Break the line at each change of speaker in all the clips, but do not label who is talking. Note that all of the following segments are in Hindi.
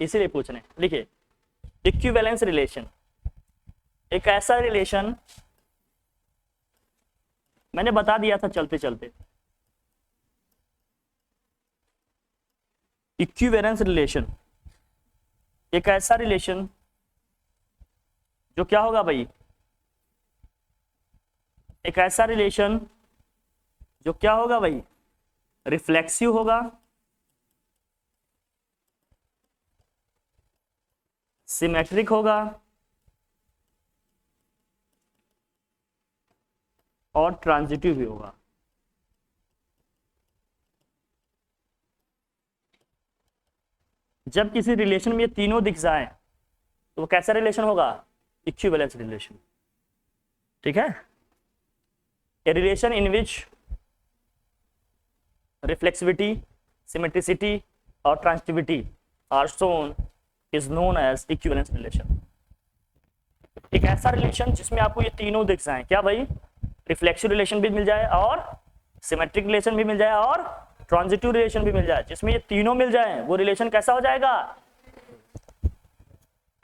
इसीलिए पूछ रहे हैं। लिखिए इक्विवेलेंस रिलेशन एक ऐसा रिलेशन, मैंने बता दिया था चलते चलते। इक्विवेलेंस रिलेशन एक ऐसा रिलेशन जो क्या होगा भाई, एक ऐसा रिलेशन जो क्या होगा भाई, रिफ्लेक्सिव होगा, सिमेट्रिक होगा और ट्रांजिटिव भी होगा। जब किसी रिलेशन में ये तीनों दिख जाए तो वो कैसा रिलेशन होगा, इक्विवेलेंस रिलेशन। ठीक है, a relation in which reflexivity, symmetricity और transitivity are shown is known as equivalence relation. एक ऐसा रिलेशन जिसमें आपको ये तीनों दिख जाए, क्या भाई, रिफ्लेक्सिव रिलेशन भी मिल जाए और सिमेट्रिक रिलेशन भी मिल जाए और ट्रांजिटिव रिलेशन भी मिल जाए, जिसमें ये तीनों मिल जाए वो रिलेशन कैसा हो जाएगा।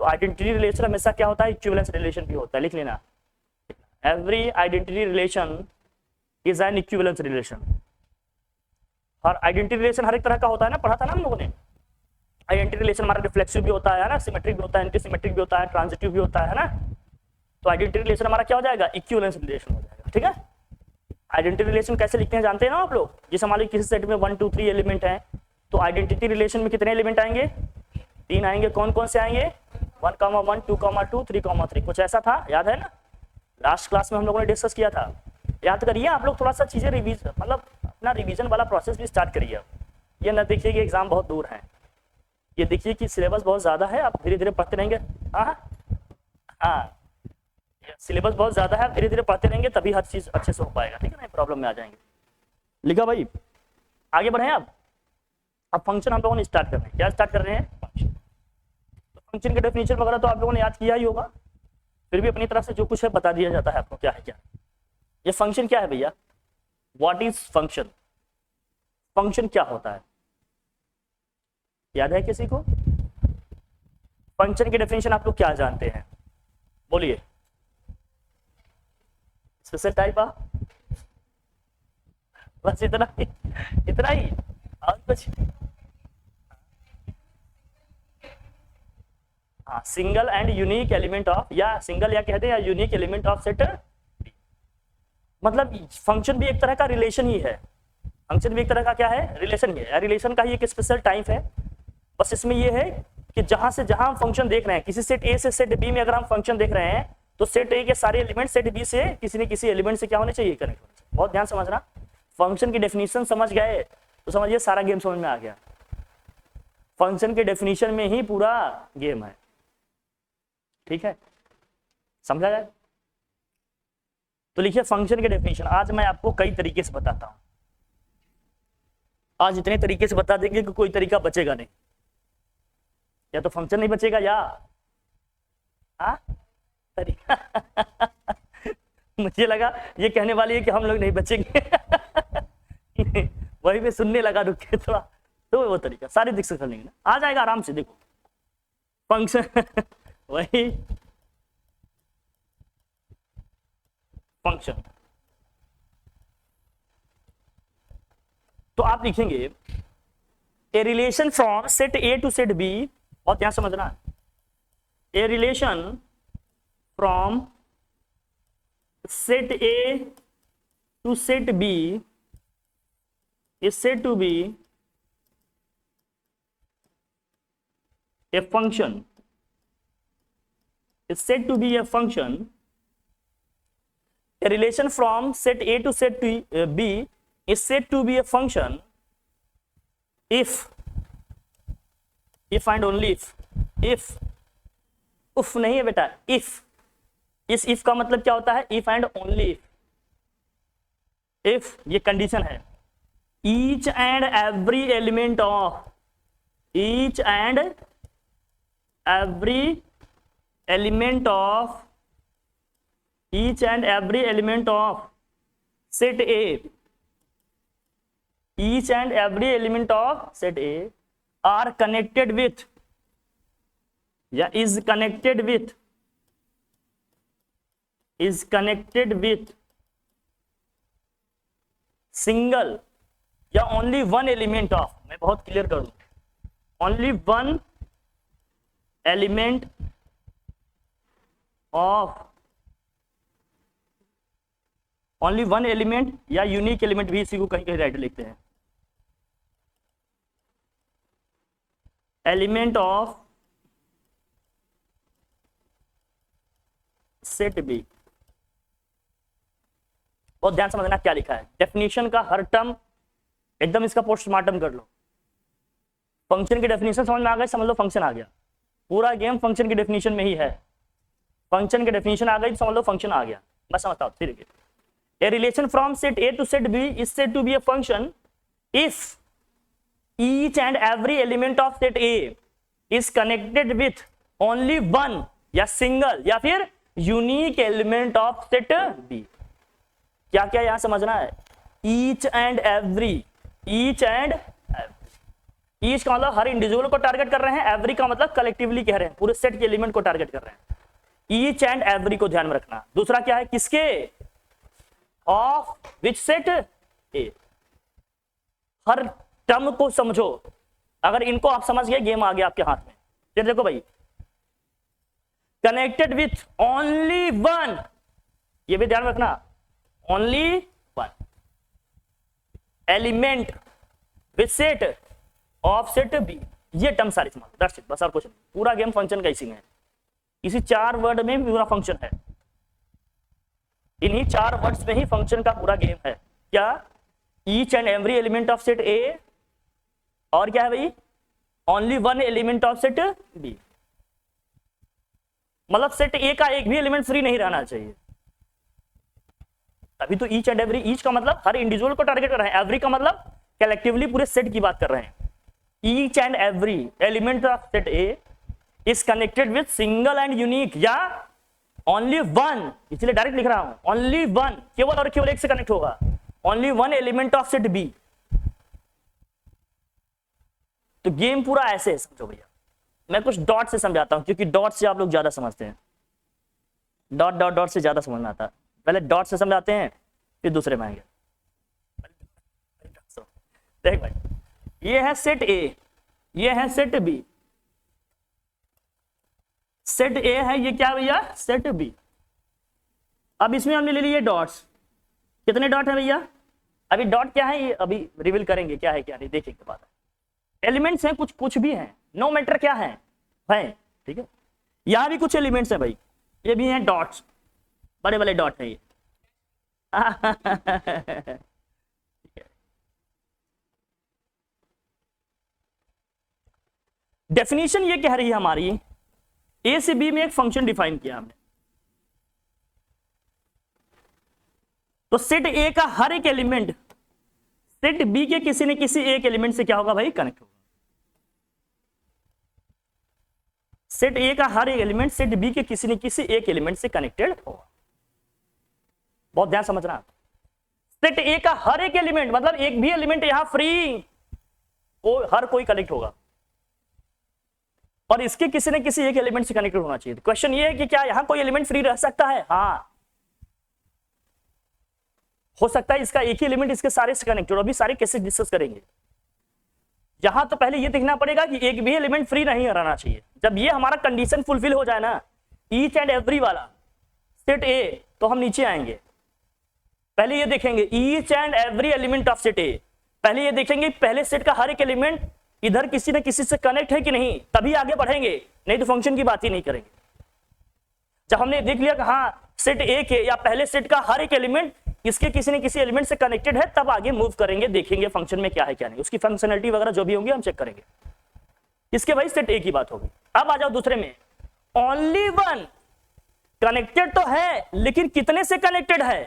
तो आइडेंटिटी रिलेशन हमेशा क्या होता है, इक्विवेलेंस रिलेशन भी होता है। लिख लेना, every identity relation is an equivalence relation. और आइडेंटिटी रिलेशन हर एक तरह का होता है ना, पढ़ा था ना हम लोगों ने। आइडेंटिटी रिलेशन हमारा रिफ्लेक्सिव भी होता है ना, सिमेट्रिक भी होता है, एंटी सिमेट्रिक भी होता है, ट्रांजिटिव भी होता है ना। तो आइडेंटिटी रिलेशन हमारा क्या हो जाएगा, इक्विवेलेंस रिलेशन हो जाएगा। ठीक है, आइडेंटिटी रिलेशन कैसे लिखते हैं जानते हैं ना आप लोग। जैसे हमारे किसी सेट में 1 2 3 एलिमेंट हैं, तो आइडेंटिटी रिलेशन में कितने एलिमेंट आएंगे, 3 आएंगे। कौन कौन से आएंगे, 1, 1, 2, 2, 3, 3, कुछ ऐसा था, याद है ना। लास्ट क्लास में हम लोगों ने डिस्कस किया था, याद करिए आप लोग। थोड़ा सा चीजें रिवीज, मतलब अपना रिवीजन वाला प्रोसेस भी स्टार्ट करिए। ये ना देखिए कि एग्जाम बहुत दूर है, ये देखिए कि सिलेबस बहुत ज्यादा है, आप धीरे धीरे पढ़ते रहेंगे। हाँ, सिलेबस बहुत ज्यादा है, धीरे धीरे पढ़ते रहेंगे तभी हर चीज अच्छे से हो पाएगा। ठीक है ना, प्रॉब्लम में आ जाएंगे। लिखा भाई, आगे बढ़े। अब फंक्शन हम लोगों ने स्टार्ट कर रहे हैं। क्या स्टार्ट कर रहे हैं, फंक्शन। तो फंक्शन के डेफिनेशन वगैरह तो आप लोगों ने याद किया ही होगा, फिर भी अपनी तरफ से जो कुछ है बता दिया जाता है आपको क्या है क्या। ये फंक्शन क्या है भैया, व्हाट इज फंक्शन, फंक्शन क्या होता है, याद है किसी को। फंक्शन की डेफिनेशन आप लोग क्या जानते हैं, बोलिए। स्पेशल टाइप, बस इतना ही, इतना ही, और कुछ। हाँ, single and unique element of, या सिंगल या कहते हैं यूनिक एलिमेंट ऑफ सेट। मतलब फंक्शन भी एक तरह का रिलेशन ही है, फंक्शन भी एक तरह का क्या है, रिलेशन ही है। रिलेशन का ही एक स्पेशल टाइप है। बस इसमें ये है कि जहां से जहां हम फंक्शन देख रहे हैं, किसी सेट ए से सेट बी में अगर हम फंक्शन देख रहे हैं, तो सेट ए के सारे एलिमेंट सेट बी से किसी न किसी एलिमेंट से क्या होने चाहिए, कनेक्ट होने चाहिए। बहुत ध्यान समझना, फंक्शन की डेफिनेशन समझ गए तो समझिए सारा गेम समझ में आ गया। फंक्शन के डेफिनेशन में ही पूरा गेम है। ठीक है, समझा जाए। तो लिखिए फंक्शन के डेफिनेशन। आज मैं आपको कई तरीके से बताता हूं, आज इतने तरीके से बता देंगे कि कोई तरीका बचेगा नहीं, या तो फंक्शन नहीं बचेगा या तरीका मुझे लगा ये कहने वाली है कि हम लोग नहीं बचेंगे वही मैं सुनने लगा, रुक के थोड़ा। तो वो तरीका सारे डिस्कस कर लेंगे ना, आ जाएगा आराम से। देखो फंक्शन वही फंक्शन। तो आप लिखेंगे a relation from set A to set B, और ध्यान समझना, a relation from set A to set B is said to be a function, is said to be a function. A relation from set A to set B is said to be a function if and only if उफ नहीं है बेटा, if। इस if का मतलब क्या होता है, if and only if ये कंडीशन है। each and every element of each and every element of each and every element of set A, each and every element of set A are connected with या इज कनेक्टेड विथ सिंगल या ओनली वन एलिमेंट ऑफ, मैं बहुत क्लियर कर दूं, only one element of, only one element या यूनिक एलिमेंट भी इसी को कहीं कहीं राइट लिखते हैं, एलिमेंट ऑफ सेट बी। बहुत ध्यान समझना क्या लिखा है, डेफिनेशन का हर टर्म एकदम इसका पोस्टमार्टम कर लो। फंक्शन की डेफिनेशन समझ में आ गई, समझ लो फंक्शन आ गया, पूरा गेम फंक्शन की डेफिनेशन में ही है। फंक्शन की डेफिनेशन आ गई समझ लो फंक्शन आ गया। मैं समझता हूं फिर a relation from set A to set B is said to be a function if each and every element of set A is connected with only one या सिंगल या फिर unique element of set B. क्या क्या यहां समझना है, each and every, each and each का मतलब हर इंडिविजुअल को टारगेट कर रहे हैं, एवरी का मतलब कलेक्टिवली कह रहे हैं, पूरे सेट के एलिमेंट को टारगेट कर रहे हैं। ईच एंड एवरी को ध्यान में रखना। दूसरा क्या है, किसके, of which set A. Her term को समझो, अगर इनको आप समझ गए गेम आ गया आपके हाथ में। फिर देखो भाई, कनेक्टेड विथ ओनली वन, ये भी ध्यान रखना, only one element with set of set B, ये टर्म सारी समझ, दैट्स इट, बस और कुछ नहीं। पूरा गेम फंक्शन का इसी में है, इसी 4 वर्ड में पूरा फंक्शन है, इन्हीं 4 वर्ड्स में ही फंक्शन का पूरा गेम है। क्या, each and every element of set A, और क्या है भाई, only one element of set B. मतलब सेट ए का एक भी एलिमेंट फ्री नहीं रहना चाहिए। अभी तो ईच एंड एवरी, ईच का मतलब हर इंडिविजुअल को टारगेट कर रहे हैं, एवरी का मतलब कलेक्टिवली पूरे सेट की बात कर रहे हैं। Each and every element of set A is connected with single and unique या ओनली वन, इसलिए डायरेक्ट लिख रहा हूं, ओनली वन, केवल और केवल एक से कनेक्ट होगा, only one element of set B. तो गेम पूरा ऐसे है, समझो भैया। मैं कुछ डॉट से समझाता हूं, क्योंकि डॉट से आप लोग ज्यादा समझते हैं, डॉट डॉट डॉट से ज्यादा समझ में आता है। पहले डॉट से समझाते हैं, फिर दूसरे में आएंगे। देख भाई, ये है सेट ए, ये है सेट बी, सेट ए है ये क्या भैया, सेट बी। अब इसमें हमने ले लिए डॉट्स, कितने डॉट है भैया, अभी डॉट क्या है ये अभी रिवील करेंगे, क्या है क्या नहीं देखेंगे बाद। एलिमेंट्स हैं, कुछ कुछ भी हैं, नो मैटर क्या है, ठीक है। यहां भी कुछ एलिमेंट्स हैं भाई, ये भी हैं डॉट्स, बड़े बड़े डॉट है ये। डेफिनेशन ये कह रही है हमारी, ए से बी में एक फंक्शन डिफाइन किया हमने, तो सेट ए का हर एक एलिमेंट सेट बी के किसी न किसी एक एलिमेंट से क्या होगा भाई, कनेक्ट होगा। सेट ए का हर एक एलिमेंट सेट बी के किसी न किसी एक एलिमेंट से कनेक्टेड होगा। बहुत ध्यान समझना, सेट ए का हर एक एलिमेंट मतलब एक भी एलिमेंट यहां फ्री, हर कोई कनेक्ट होगा, और इसके किसी न किसी एक एलिमेंट से कनेक्टेड होना चाहिए। क्वेश्चन ये है कि क्या यहां कोई एलिमेंट फ्री रह सकता है, हाँ हो सकता है, इसका एक ही एलिमेंट इसके सारे से कनेक्टेड, अभी सारे केसेस डिस्कस करेंगे। यहां तो पहले ये देखना पड़ेगा कि एक भी एलिमेंट फ्री नहीं रहना चाहिए। जब ये हमारा कंडीशन फुलफिल हो जाए ना, ईच एंड एवरी वाला सेट ए, तो हम नीचे आएंगे, पहले ये देखेंगे each and every element of set ए, पहले ये देखेंगे पहले सेट का हर एक एलिमेंट इधर किसी न किसी से कनेक्ट है कि नहीं, तभी आगे बढ़ेंगे, नहीं तो फंक्शन की बात ही नहीं करेंगे। जब हमने देख लिया कि हाँ सेट ए के या पहले सेट का हर एक एलिमेंट इसके किसी न किसी एलिमेंट से कनेक्टेड है, तब आगे मूव करेंगे, देखेंगे फंक्शन में क्या है क्या नहीं, उसकी फंक्शनलिटी वगैरह जो भी होंगी हम चेक करेंगे। इसके भाई सेट ए की बात होगी। अब आ जाओ दूसरे में, ओनली वन कनेक्टेड तो है, लेकिन कितने से कनेक्टेड है,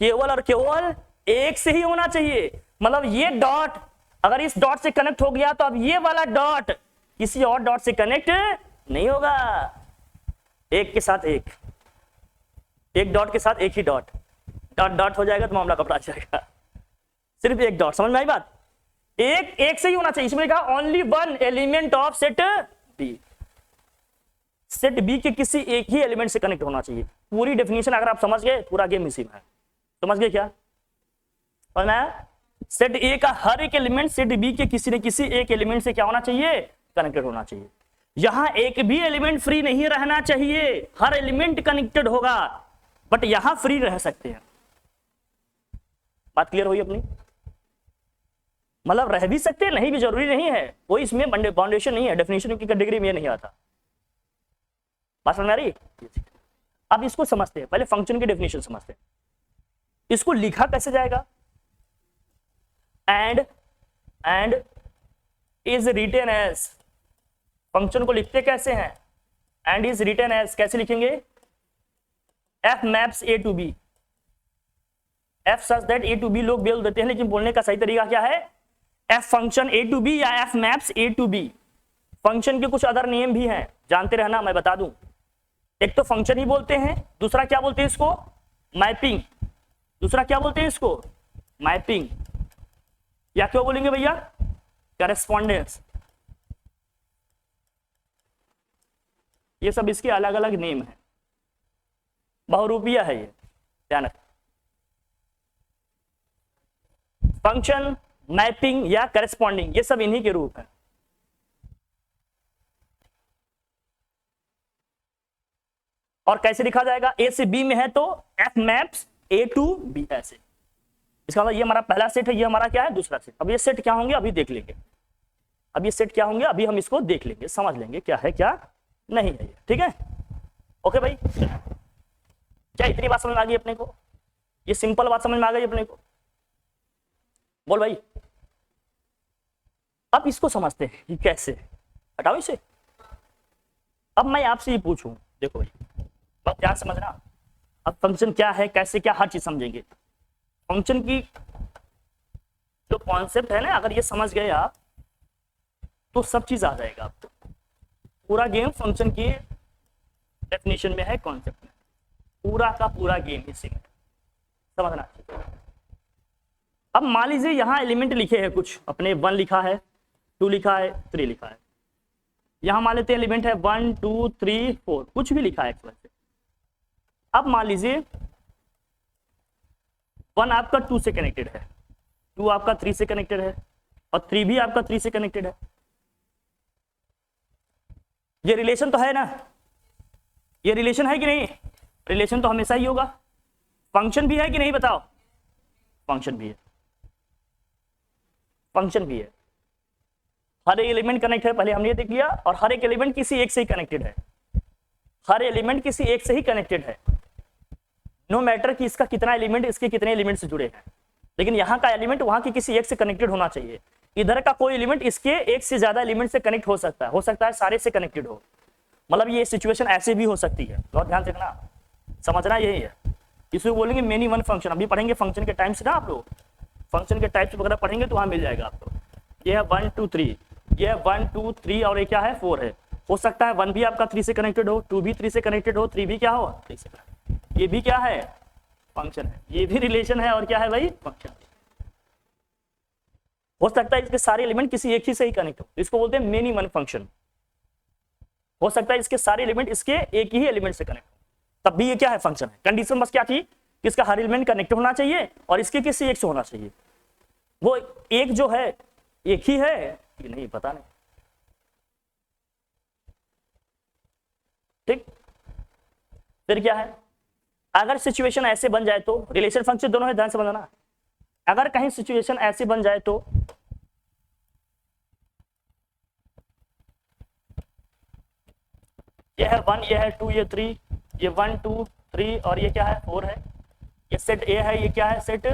केवल और केवल एक से ही होना चाहिए। मतलब ये डॉट अगर इस डॉट से कनेक्ट हो गया, तो अब ये वाला डॉट किसी और डॉट से कनेक्ट नहीं होगा, एक के साथ एक, एक डॉट के साथ एक ही डॉट, डॉट डॉट हो जाएगा तो मामला कपड़ा जाएगा। सिर्फ एक डॉट, समझ में आई बात, एक एक से ही होना चाहिए। इसमें कहा only one element of set B, set B के किसी एक ही एलिमेंट से कनेक्ट होना चाहिए। पूरी डेफिनेशन अगर आप समझ गए, पूरा गेम इसी में है। समझ गए क्या? और मैं सेट ए का हर एक एलिमेंट सेट बी के किसी न किसी एक एलिमेंट से क्या होना चाहिए? कनेक्टेड होना चाहिए। यहां एक भी एलिमेंट फ्री नहीं रहना चाहिए, हर एलिमेंट कनेक्टेड होगा, बट यहां फ्री रह सकते हैं। बात क्लियर हुई अपनी? मतलब रह भी सकते हैं, नहीं भी जरूरी नहीं है, कोई इसमें बाउंडेशन नहीं है, डेफिनेशन की कैटेगरी में नहीं आता। बात समझ में आ रही? अब इसको समझते हैं, पहले फंक्शन की डेफिनेशन समझते हैं। इसको लिखा कैसे जाएगा? And is written as, function को लिखते कैसे हैं? एंड इज रिटेन एज कैसे लिखेंगे? F maps A to b, f such that a to b लोग बोल देते हैं, लेकिन बोलने का सही तरीका क्या है? F function A to B या F maps A to B. Function के कुछ अदर नियम भी हैं, जानते रहना, मैं बता दूं। एक तो फंक्शन ही बोलते हैं, दूसरा क्या बोलते हैं इसको? मैपिंग। दूसरा क्या बोलते हैं इसको? मैपिंग, या क्यों बोलेंगे भैया? करेस्पॉन्डेंस। ये सब इसके अलग अलग नेम है, बहुरूपिया है ये, ध्यान रखें। फंक्शन, मैपिंग या करेस्पॉन्डिंग, ये सब इन्हीं के रूप हैं। और कैसे लिखा जाएगा? ए से बी में है तो f maps A to b, ऐसे। इसका मतलब ये हमारा पहला सेट है, ये हमारा क्या है? दूसरा सेट। अब ये सेट क्या होंगे अभी देख लेंगे, अब ये सेट क्या होंगे अभी हम इसको देख लेंगे, समझ लेंगे क्या है क्या नहीं है। ठीक है, ओके भाई? क्या इतनी बात समझ में आ गई अपने को? ये सिंपल बात समझ में आ गई अपने को? बोल भाई। अब इसको समझते हैं कि कैसे, हटाओ इसे। अब मैं आपसे ये पूछूं, देखो भाई, अब ध्यान समझना। अब फंक्शन क्या है, कैसे क्या, हर चीज समझेंगे। फंक्शन की जो कॉन्सेप्ट है ना, अगर ये समझ गए आप तो सब चीज आ जाएगा आपको। पूरा गेम फंक्शन की डेफिनेशन में है, कॉन्सेप्ट में, पूरा का पूरा गेम इसी में समझना चाहिए। अब मान लीजिए यहां एलिमेंट लिखे हैं कुछ अपने, 1 लिखा है, 2 लिखा है, 3 लिखा है। यहां मान लेते हैं एलिमेंट है 1 2 3 4, कुछ भी लिखा है एक्स। अब मान लीजिए 1 आपका 2 से कनेक्टेड है, 2 आपका 3 से कनेक्टेड है, और 3 भी आपका 3 से कनेक्टेड है। ये रिलेशन तो है ना? ये रिलेशन है कि नहीं? रिलेशन तो हमेशा ही होगा। फंक्शन भी है कि नहीं बताओ? फंक्शन भी है, फंक्शन भी है। हर एक एलिमेंट कनेक्ट है, पहले हमने ये देख लिया, और हर एक एलिमेंट किसी एक से ही कनेक्टेड है। हर एलिमेंट किसी एक से ही कनेक्टेड है, नो मैटर कि इसका कितना एलिमेंट इसके कितने एलिमेंट से जुड़े हैं, लेकिन यहाँ का एलिमेंट वहां के किसी एक से कनेक्टेड होना चाहिए। इधर का कोई एलिमेंट इसके एक से ज्यादा एलिमेंट से कनेक्ट हो सकता है सारे से कनेक्टेड हो। मतलब ये सिचुएशन ऐसे भी हो सकती है, बहुत ध्यान रखना, समझना यही है। इसको बोलेंगे मेनी वन फंक्शन। अभी पढ़ेंगे फंक्शन के टाइप्स ना, आप लोग फंक्शन के टाइप्स वगैरह पढ़ेंगे तो वहां मिल जाएगा आपको। ये है 1 2 3, ये है 1 2 3, और ये क्या है 4 है। हो सकता है 1 भी आपका 3 से कनेक्टेड हो, 2 भी 3 से कनेक्टेड हो, 3 भी क्या हो 3 से कनेक्टेड। ये भी क्या है? फंक्शन है। ये भी रिलेशन है, और क्या है भाई? फंक्शन। हो सकता है इसके सारे एलिमेंट किसी एक ही से ही कनेक्ट हो, इसको बोलते हैं मेनी वन फंक्शन। हो सकता है इसके सारे एलिमेंट इसके एक ही एलिमेंट से कनेक्ट हो, तब भी ये क्या है? फंक्शन है। कंडीशन बस क्या थी कि इसका हर एलिमेंट कनेक्ट होना चाहिए और इसके किसी एक से होना चाहिए। वो एक जो है एक ही है कि नहीं पता नहीं। ठीक, फिर क्या है? अगर सिचुएशन ऐसे बन जाए तो, रिलेशन फंक्शन दोनों है, ध्यान से समझना। अगर कहीं सिचुएशन ऐसे बन जाए तो ये है 1, ये है 2, ये 3, ये 1 2 3, और ये क्या है 4 है। ये सेट ए है, ये क्या है? सेट।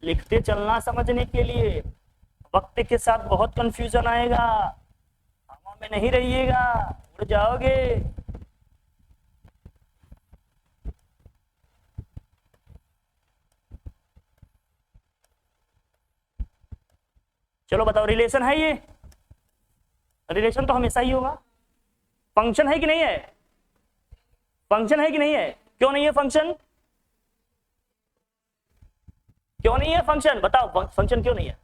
लिखते चलना समझने के लिए, वक्त के साथ बहुत कंफ्यूजन आएगा, हवा में नहीं रहिएगा, उड़ जाओगे। चलो बताओ, रिलेशन है ये? रिलेशन तो हमेशा ही होगा। फंक्शन है कि नहीं है? फंक्शन है कि नहीं है? क्यों नहीं है फंक्शन? क्यों नहीं है फंक्शन? बताओ, फंक्शन क्यों नहीं है?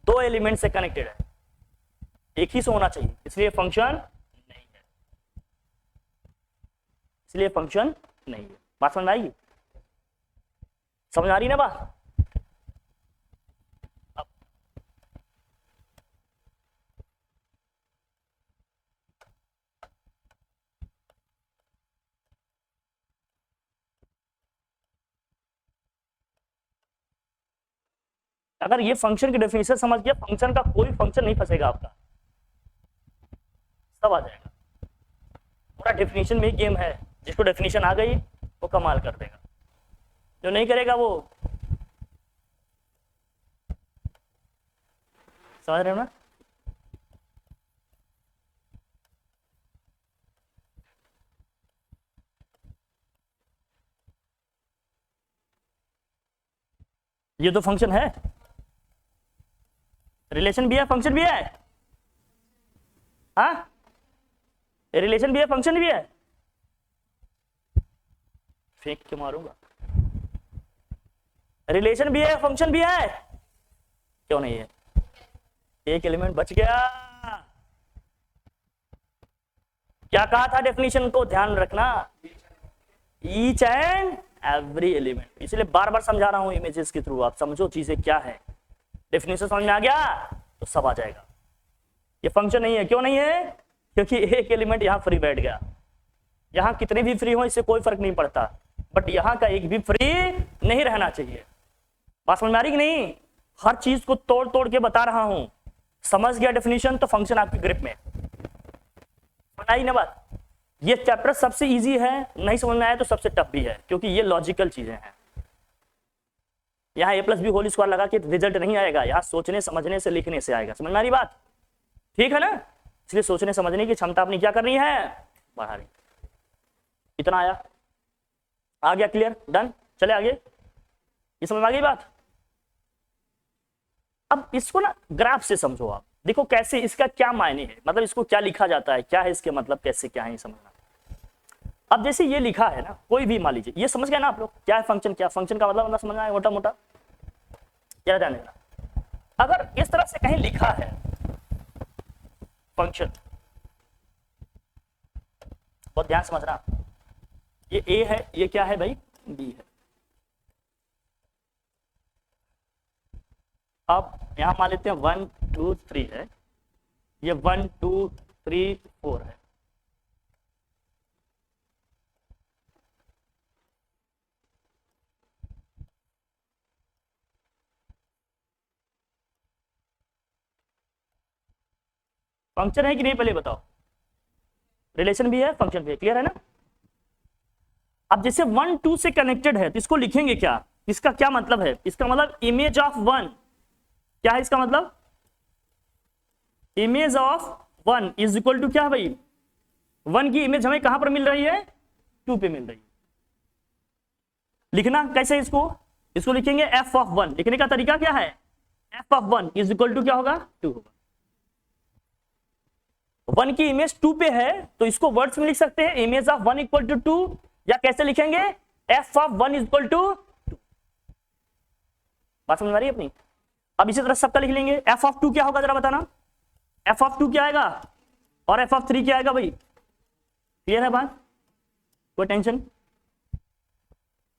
2 एलिमेंट से कनेक्टेड है, एक ही से होना चाहिए, इसलिए फंक्शन इसलिए फंक्शन नहीं है। बात समझ में आएगी? समझ आ रही ना बात? अगर ये फंक्शन की डेफिनेशन समझ गया, फंक्शन का कोई फंक्शन नहीं फंसेगा आपका, सब आ जाएगा। पूरा डेफिनेशन में ही गेम है, जिसको डेफिनेशन आ गई वो कमाल कर देगा, जो नहीं करेगा वो, समझ रहे हो ना? ये तो फंक्शन है, रिलेशन भी है फंक्शन भी है। हाँ, रिलेशन भी है फंक्शन भी है। फेंक के मारूंगा। रिलेशन भी है फंक्शन भी है, क्यों नहीं है? एक एलिमेंट बच गया। क्या कहा था डेफिनेशन को ध्यान रखना, ईच एंड एवरी एलिमेंट। इसलिए बार बार समझा रहा हूं इमेजेस के थ्रू, आप समझो चीजें क्या है। डेफिनेशन समझ में आ गया तो सब आ जाएगा। ये फंक्शन नहीं है, क्यों नहीं है? क्योंकि एक एलिमेंट यहां फ्री बैठ गया। यहां कितने भी फ्री हो इससे कोई फर्क नहीं पड़ता, बट यहां का एक भी फ्री नहीं रहना चाहिए। बात समझ में आ रही कि नहीं? हर चीज को तोड़ तोड़ के बता रहा हूं। समझ गया डेफिनेशन तो फंक्शन आपकी ग्रिप में। बताइए ना बात। ये चैप्टर सबसे इजी है, नहीं समझ में आया तो सबसे टफ भी है, क्योंकि ये लॉजिकल चीजें हैं। यहाँ ए प्लस बी होल स्क्वायर लगा के रिजल्ट नहीं आएगा, यहाँ सोचने समझने से लिखने से आएगा। समझ में आ रही बात? ठीक है ना? इसलिए सोचने समझने की क्षमता अपनी क्या करनी है, बढ़ा रही। इतना आया, आ गया क्लियर, डन। चले आगे। ये समझ में आ गई बात? अब इसको ना ग्राफ से समझो आप, देखो कैसे, इसका क्या मायने है, मतलब इसको क्या लिखा जाता है, क्या है इसके मतलब, कैसे क्या है, ये समझना। अब जैसे ये लिखा है ना, कोई भी मान लीजिए, ये समझ गए ना आप लोग क्या है फंक्शन, क्या फंक्शन का मतलब समझना है मोटा मोटा, क्या ध्यान देना। अगर इस तरह से कहीं लिखा है फंक्शन, बहुत ध्यान समझना, ये ए है, ये क्या है भाई, बी है। अब यहां मान लेते हैं 1 2 3 है, ये 1 2 3 4 है। फंक्शन है कि नहीं पहले बताओ? रिलेशन भी है फंक्शन भी है, क्लियर है ना? अब जैसे 1 2 से कनेक्टेड है तो इसको लिखेंगे क्या, इसका क्या मतलब है? इसका मतलब इमेज ऑफ 1, क्या है इसका मतलब? Image of 1 is equal to क्या है भाई, 1 की इमेज हमें कहां पर मिल रही है, 2 पे मिल रही है। लिखना कैसे इसको, इसको लिखेंगे f ऑफ 1, लिखने का तरीका क्या है, f of 1 is equal to क्या होगा, 2 होगा। 1 की इमेज 2 पे है तो इसको वर्ड्स में लिख सकते हैं, इमेज ऑफ 1 इक्वल टू 2, या कैसे लिखेंगे, f of 1 is equal to 2। बात समझ में आ रही है अपनी? अब इसी तरह सबका लिख लेंगे, f ऑफ 2 क्या होगा जरा बताना, f ऑफ 2 क्या आएगा, और f ऑफ 3 क्या आएगा भाई? क्लियर है बात? कोई टेंशन?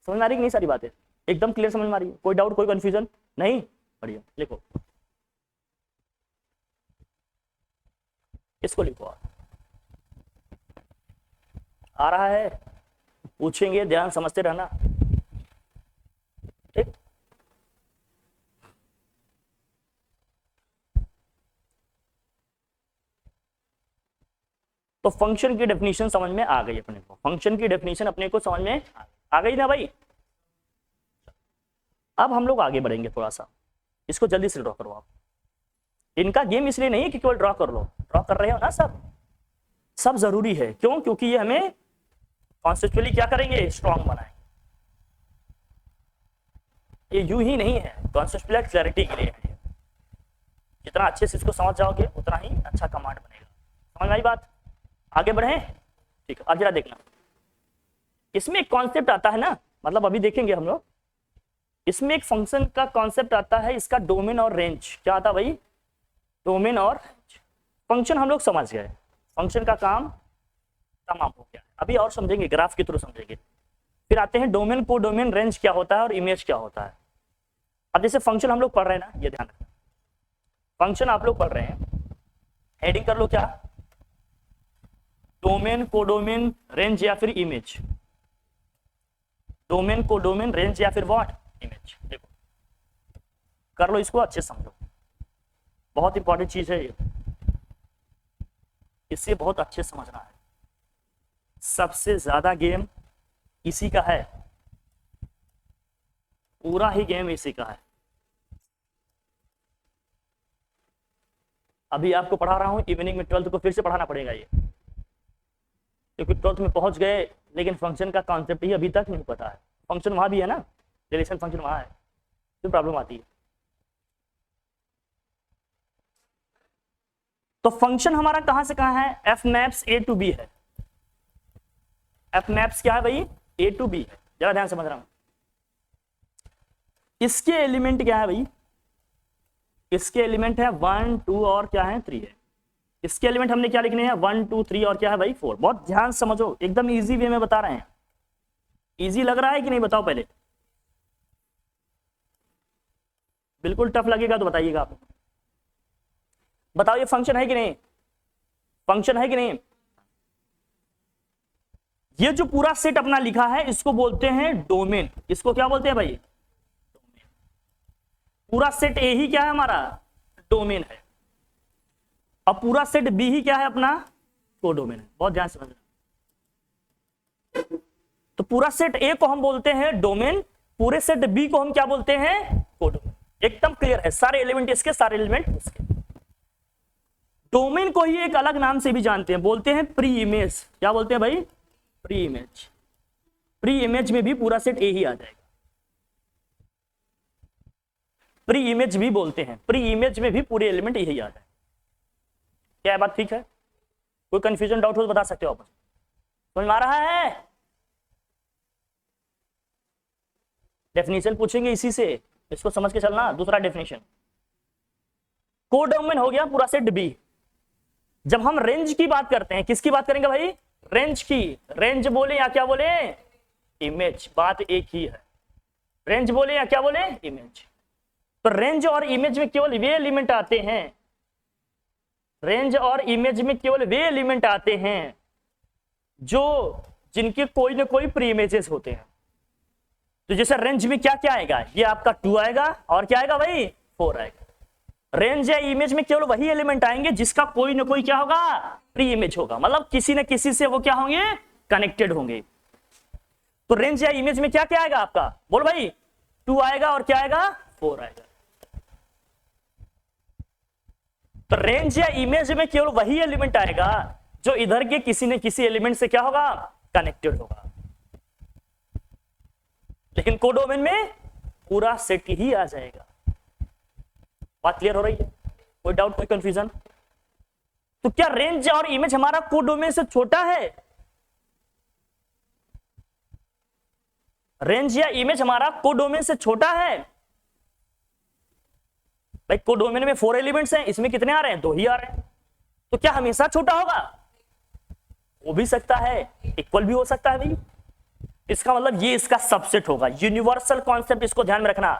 समझ में आ रही कि नहीं सारी बातें? एकदम क्लियर समझ में आ रही है? कोई डाउट कोई कंफ्यूजन नहीं? बढ़िया, लिखो, इसको लिखो आप। आ रहा है, पूछेंगे, ध्यान समझते रहना, ठीक? तो फंक्शन की डेफिनेशन समझ में आ गई अपने को, फंक्शन की डेफिनेशन अपने को समझ में आ गई ना भाई? अब हम लोग आगे बढ़ेंगे थोड़ा सा, इसको जल्दी से ड्रॉ करो आप। इनका गेम इसलिए नहीं है कि केवल ड्रॉ कर लो, ड्रॉ कर रहे हो ना सब जरूरी है। क्यों? क्योंकि ये हमें कॉन्सेप्चुअली क्या करेंगे, स्ट्रॉन्ग बनाएंगे। ये यूं ही नहीं है, कॉन्सेप्चुअल क्लैरिटी के लिए है। जितना अच्छे से इसको समझ जाओगे उतना ही अच्छा कमांड बनेगा। समझ आई बात? आगे बढ़े, ठीक है। अब जरा देखना, इसमें एक कॉन्सेप्ट आता है ना, मतलब अभी देखेंगे हम लोग, इसमें एक फंक्शन का कॉन्सेप्ट आता है, इसका डोमेन और रेंज। क्या आता भाई, डोमेन और रेंज। फंक्शन हम लोग समझ गए, फंक्शन का काम तमाम हो गया। अभी और समझेंगे, ग्राफ के थ्रू समझेंगे। फिर आते हैं डोमेन, को डोमेन, रेंज क्या होता है और इमेज क्या होता है। अब जैसे फंक्शन हम लोग पढ़ रहे हैं ना, ये ध्यान रखना, फंक्शन आप लोग पढ़ रहे हैं, हेडिंग कर लो क्या, डोमेन, कोडोमेन, रेंज या फिर इमेज। डोमेन, कोडोमेन, रेंज या फिर व्हाट, इमेज। देखो कर लो, इसको अच्छे समझो, बहुत इंपॉर्टेंट चीज है ये, इससे बहुत अच्छे समझना है। सबसे ज्यादा गेम इसी का है, पूरा ही गेम इसी का है। अभी आपको पढ़ा रहा हूं, इवनिंग में 12th को फिर से पढ़ाना पड़ेगा ये, क्योंकि 12th में पहुंच गए लेकिन फंक्शन का कॉन्सेप्ट ही अभी तक नहीं पता है। फंक्शन वहां भी है ना, रिलेशन फंक्शन वहां है, तो प्रॉब्लम आती है। तो फंक्शन हमारा कहां से कहां है, f maps A to b है। एफ मैप्स क्या है भाई, ए टू बी है। जरा ध्यान समझ रहा हूं, इसके एलिमेंट क्या है भाई, इसके एलिमेंट है 1 2 और क्या है 3 है। इसके एलिमेंट हमने क्या लिखने हैं, 1 2 3 और क्या है भाई 4। बहुत ध्यान समझो, एकदम इजी वे में बता रहे हैं। इजी लग रहा है कि नहीं बताओ पहले, बिल्कुल टफ लगेगा तो बताइएगा आप। बताओ ये फंक्शन है कि नहीं, फंक्शन है कि नहीं। ये जो पूरा सेट अपना लिखा है इसको बोलते हैं डोमेन। इसको क्या बोलते हैं भाई, पूरा सेट ए ही क्या है हमारा, डोमेन है। अब पूरा सेट बी ही क्या है अपना, कोडोमेन है। बहुत ध्यान से समझना, तो पूरा सेट ए को हम बोलते हैं डोमेन, पूरे सेट बी को हम क्या बोलते हैं, कोडोमेन। एकदम क्लियर है, सारे एलिमेंट इसके, सारे एलिमेंट उसके। डोमेन को ही एक अलग नाम से भी जानते हैं, बोलते हैं प्री इमेज। क्या बोलते हैं भाई, प्री इमेज। प्री इमेज में भी पूरा सेट ए ही आ जाएगा, प्री इमेज भी बोलते हैं, प्री इमेज में भी पूरे एलिमेंट यही आ जाए। क्या बात ठीक है, कोई कंफ्यूजन डाउट हो तो बता सकते हो आप, समझ में आ रहा है। डेफिनेशन पूछेंगे इसी से, इसको समझ के चलना। दूसरा डेफिनेशन, कोडोमेन हो गया पूरा सेट बी। जब हम रेंज की बात करते हैं, किसकी बात करेंगे भाई, रेंज की। रेंज बोले या क्या बोले, इमेज, बात एक ही है। रेंज बोले या क्या बोले, इमेज। तो रेंज और इमेज में केवल वे एलिमेंट आते हैं, रेंज और इमेज में केवल वे एलिमेंट आते हैं जो जिनके कोई ना कोई प्री इमेजेस होते हैं। तो जैसे रेंज में क्या क्या आएगा, ये आपका 2 आएगा और क्या आएगा भाई 4 आएगा। रेंज या इमेज में केवल वही एलिमेंट आएंगे जिसका कोई ना कोई क्या होगा, प्री इमेज होगा, मतलब किसी न किसी से वो क्या होंगे, कनेक्टेड होंगे। तो रेंज या इमेज में क्या क्या आएगा आपका, बोल भाई 2 आएगा और क्या आएगा 4 आएगा। तो रेंज या इमेज में केवल वही एलिमेंट आएगा जो इधर के किसी न किसी एलिमेंट से क्या होगा, कनेक्टेड होगा। लेकिन कोडोमेन में पूरा सेट ही आ जाएगा। बात क्लियर हो रही है, कोई डाउट, कोई कंफ्यूजन। तो क्या रेंज और इमेज हमारा कोडोमेन से छोटा है, रेंज या इमेज हमारा कोडोमेन से छोटा है। भाई कोडोमेन में 4 एलिमेंट्स हैं, इसमें कितने आ रहे हैं, 2 ही आ रहे हैं। तो क्या हमेशा छोटा होगा, हो भी सकता है, इक्वल भी हो सकता है भाई। इसका मतलब ये इसका सबसेट होगा। यूनिवर्सल कॉन्सेप्ट इसको ध्यान में रखना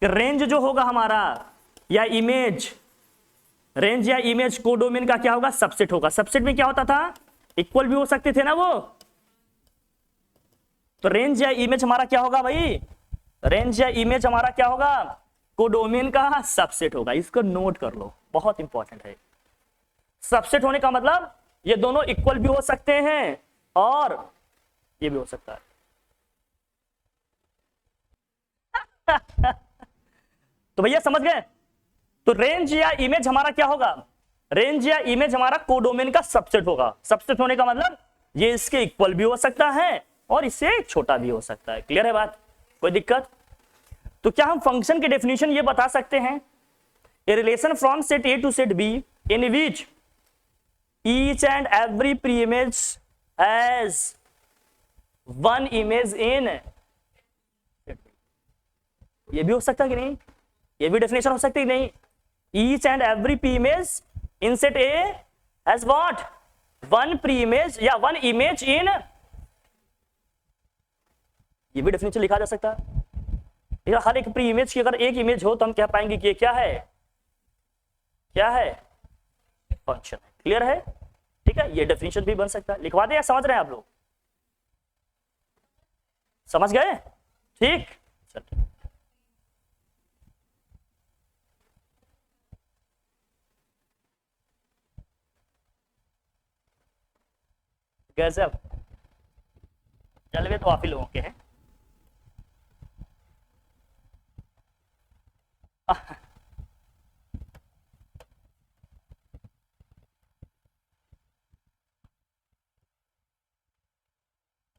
कि रेंज जो होगा हमारा या इमेज, रेंज या इमेज कोडोमेन का क्या होगा, सबसेट होगा। सबसेट में क्या होता था, इक्वल भी हो सकते थे ना वो। तो रेंज या इमेज हमारा क्या होगा भाई, रेंज या इमेज हमारा क्या होगा, कोडोमेन का सबसेट होगा। इसको नोट कर लो, बहुत इंपॉर्टेंट है। सबसेट होने का मतलब ये दोनों इक्वल भी हो सकते हैं और ये भी हो सकता है। तो भैया समझ गए। तो रेंज या इमेज हमारा क्या होगा, रेंज या इमेज हमारा कोडोमेन का सबसेट होगा। सबसेट होने का मतलब ये इसके इक्वल भी हो सकता है और इससे छोटा भी हो सकता है। क्लियर है बात, कोई दिक्कत। तो क्या हम फंक्शन के डेफिनेशन ये बता सकते हैं, a relation from set A to set B in which each and every pre image has one image in, ये भी हो सकता है कि नहीं, ये भी डेफिनेशन हो सकती है नहीं। Each and every pre image in set A has what, one pre image या वन इमेज इन, ये भी डेफिनेशन लिखा जा सकता है। हर एक प्री इमेज की अगर एक इमेज हो तो हम कह पाएंगे कि ये क्या है, क्या है, फंक्शन है। क्लियर है? ठीक है, ये डेफिनेशन भी बन सकता है। लिखवा दे या समझ रहे हैं आप लोग? समझ गए? ठीक, चलिए। गजब, जलवे तो आप ही लोगों के हैं।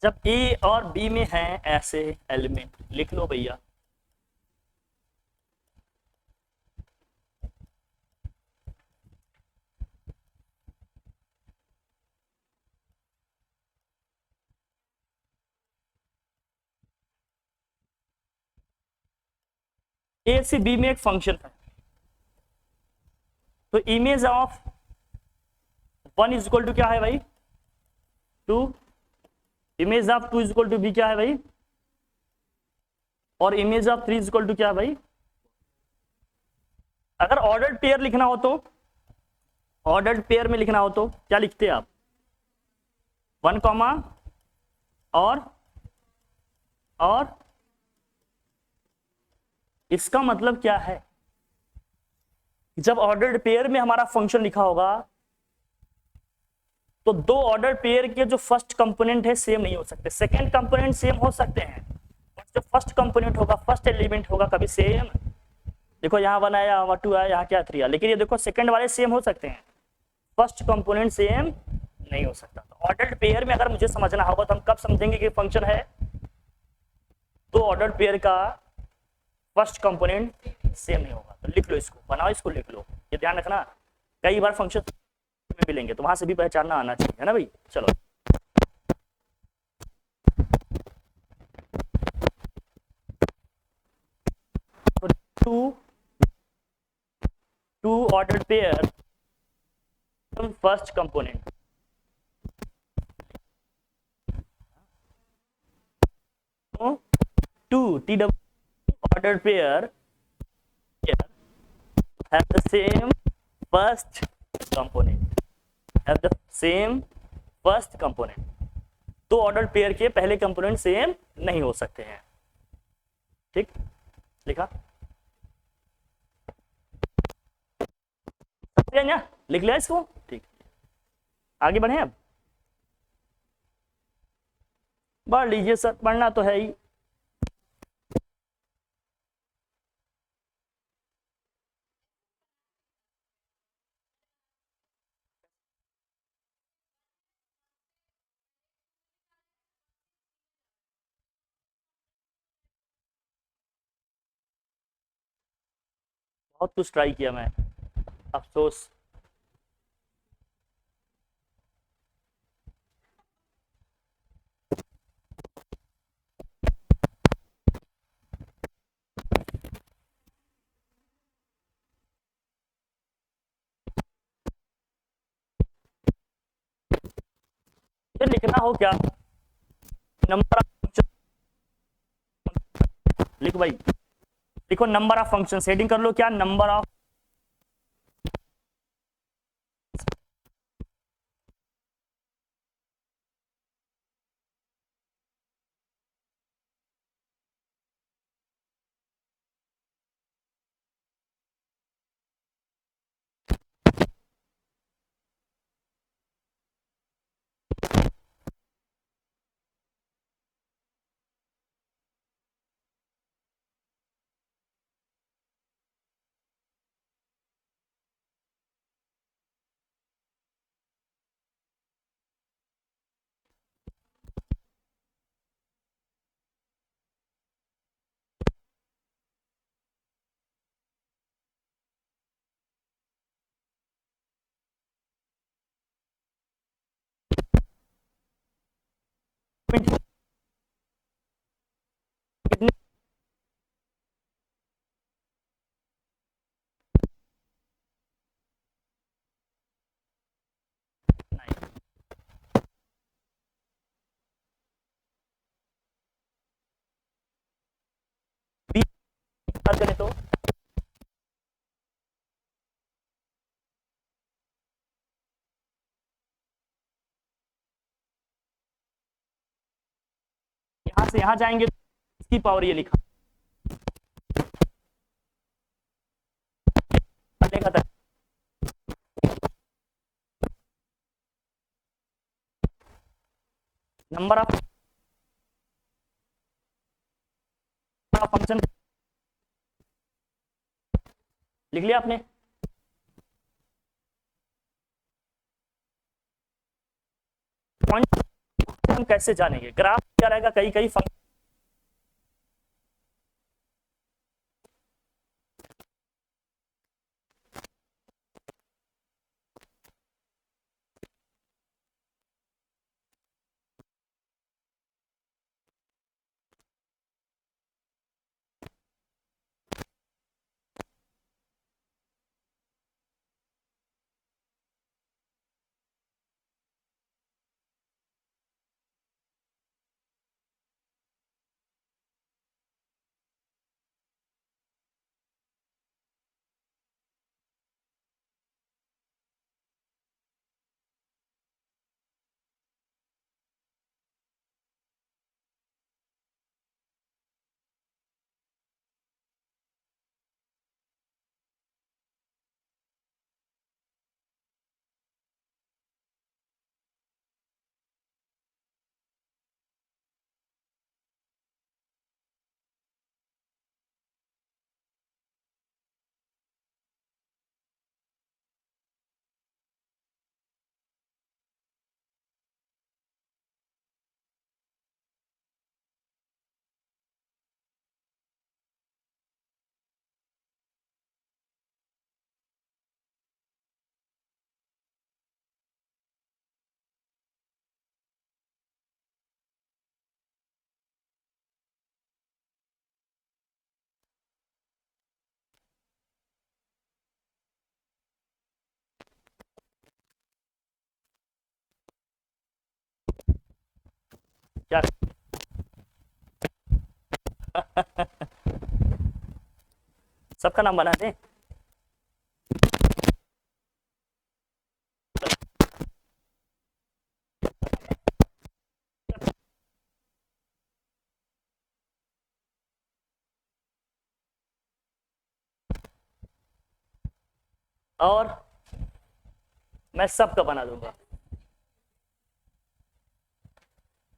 जब ए और बी में है ऐसे एलिमेंट, लिख लो भैया। ए से बी में एक फंक्शन है, तो image of one is equal to क्या है भाई, two. Image of two is equal to b क्या है भाई, और image of three is equal to क्या है भाई। अगर ऑर्डर्ड पेयर लिखना हो तो, ऑर्डर्ड पेयर में लिखना हो तो क्या लिखते हैं आप, वन कॉमा और इसका मतलब क्या है, जब ऑर्डर्ड पेयर में हमारा फंक्शन लिखा होगा तो दो ऑर्डर पेयर के जो फर्स्ट कंपोनेंट है सेम नहीं हो सकते, सेकंड कंपोनेंट सेम हो सकते हैं, जो फर्स्ट कंपोनेंट होगा, फर्स्ट एलिमेंट होगा कभी सेम। देखो यहाँ वन आया, वहां टू आया, यहाँ क्या थ्री आया, लेकिन ये देखो सेकंड वाले सेम हो सकते हैं, फर्स्ट कंपोनेंट सेम नहीं हो सकता। तो ऑर्डर्ड पेयर में अगर मुझे समझना होगा तो हम कब समझेंगे कि फंक्शन है, तो ऑर्डर्ड पेयर का फर्स्ट कंपोनेंट सेम नहीं होगा। तो लिख लो इसको, बनाओ इसको, लिख लो, ये ध्यान रखना, कई बार फंक्शन में मिलेंगे तो वहां से भी पहचानना आना चाहिए, है ना भाई। चलो, two ordered pair first component, to टी ordered pair have the same first component, have the same first component। दो ऑर्डर पेयर के पहले कंपोनेंट सेम नहीं हो सकते हैं। ठीक, लिखा, लिख लिया इसको। ठीक, आगे बढ़े अब, बढ़ लीजिए सर, पढ़ना तो है ही। बहुत कुछ ट्राई किया मैं, अफसोस। फिर लिखना हो क्या, नंबर ऑफ फंक्शन, लिखो भाई, लिखो नंबर ऑफ फंक्शन, हेडिंग कर लो क्या, नंबर ऑफ कितने, यहां से यहां जाएंगे तो इसकी पावर ये लिखा था नंबर ऑफ फंक्शन लिख लिया आपने। पॉइंट हम कैसे जानेंगे, ग्राफ क्या रहेगा, कई कई फंक्शन क्या सबका नाम बना दें। और मैं सबका बना दूंगा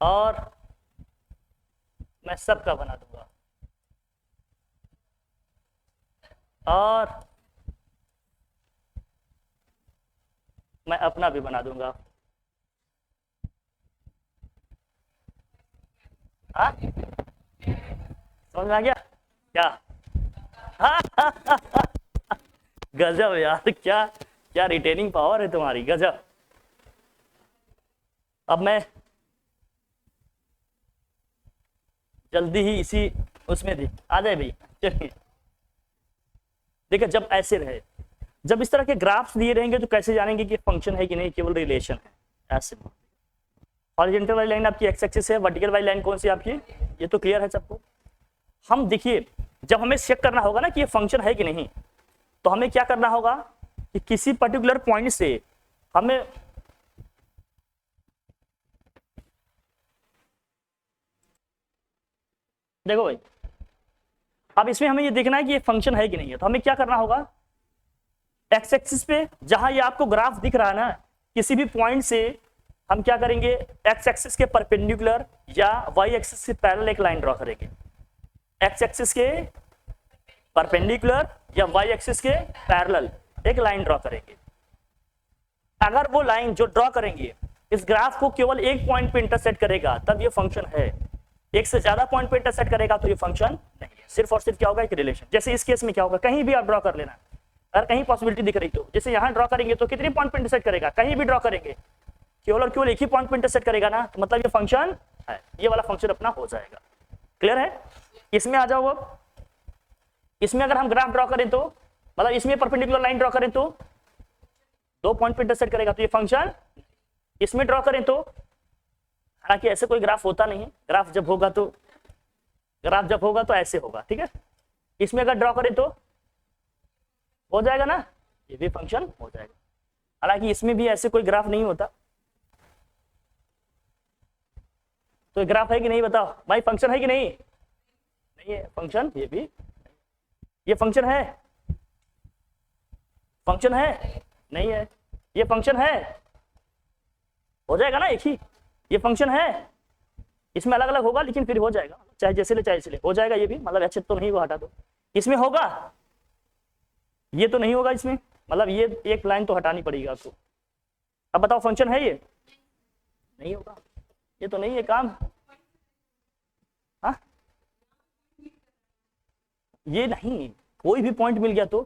और मैं सबका बना दूंगा और मैं अपना भी बना दूंगा। हाँ समझ में आ गया क्या? गजब यार, क्या क्या रिटेनिंग पावर है तुम्हारी, गजब। अब मैं जल्दी ही इसी उसमें थी, आ जाए भाई। चलिए देखिए, जब ऐसे रहे, जब इस तरह के ग्राफ्स दिए रहेंगे तो कैसे जानेंगे कि फंक्शन है कि नहीं, केवल रिलेशन है। ऐसे हॉरिजॉन्टल वाली लाइन आपकी एक्स एक्सिस है, वर्टिकल वाली लाइन कौन सी आपकी, ये तो क्लियर है सबको। हम देखिए, जब हमें चेक करना होगा ना कि ये फंक्शन है कि नहीं, तो हमें क्या करना होगा कि किसी पर्टिकुलर पॉइंट से हमें देखो भाई, अब इसमें हमें ये देखना है कि ये फंक्शन है कि नहीं है, तो हमें क्या करना होगा, एक्स एक्सिस पे जहां ये आपको ग्राफ दिख रहा है ना, किसी भी पॉइंट से हम क्या करेंगे, एक्स एक्सिस के परपेंडिकुलर या वाई एक्सिस से पैरेलल एक लाइन ड्रॉ करेंगे। एक्स एक्सिस के परपेंडिकुलर या वाई एक्सिस के पैरेलल एक लाइन ड्रॉ करेंगे। अगर वो लाइन जो ड्रॉ करेंगे इस ग्राफ को केवल एक पॉइंट पे इंटरसेक्ट करेगा तब ये फंक्शन है, एक से ज्यादा पॉइंट पे इंटरसेक्ट करेगा तो ये फंक्शन नहीं है। सिर्फ और सिर्फ क्या होगा, एक रिलेशन। जैसे इस केस में क्या होगा, कहीं भी आप ड्रॉ कर लेना, अगर कहीं पॉसिबिलिटी दिख रही तो, जैसे यहां ड्रॉ करेंगे तो कितने पॉइंट पे इंटरसेक्ट करेगा, कहीं भी ड्रॉ करेंगे केवल और केवल एक ही पॉइंट पे इंटरसेक्ट करेगा ना, तो मतलब ये फंक्शन है, ये वाला फंक्शन अपना हो जाएगा। क्लियर है? इसमें आ जाओ। अब इसमें अगर हम ग्राफ ड्रॉ करें तो मतलब इसमें परपेंडिकुलर लाइन ड्रॉ करें तो दो पॉइंट पे इंटरसेक्ट करेगा तो ये फंक्शन। इसमें ड्रॉ करें तो, हालांकि ऐसे कोई ग्राफ होता नहीं है, ग्राफ जब होगा तो ऐसे होगा, ठीक है। इसमें अगर ड्रॉ करें तो हो जाएगा ना, ये भी फंक्शन हो जाएगा। हालांकि इसमें भी ऐसे कोई ग्राफ नहीं होता, तो ग्राफ है कि नहीं बताओ भाई, फंक्शन है कि नहीं? नहीं है फंक्शन, ये भी, ये फंक्शन है, फंक्शन है नहीं है, ये फंक्शन है, हो जाएगा ना एक ही, ये फंक्शन है, इसमें अलग अलग होगा लेकिन फिर हो जाएगा, चाहे जैसे ले चाहे इसलिए हो जाएगा, ये भी मतलब एच तो नहीं, वो हटा दो, इसमें होगा, ये तो नहीं होगा इसमें, मतलब ये एक लाइन तो हटानी पड़ेगी आपको। अब बताओ फंक्शन है ये? नहीं होगा, ये तो नहीं है काम। हाँ ये नहीं, कोई भी पॉइंट मिल गया तो,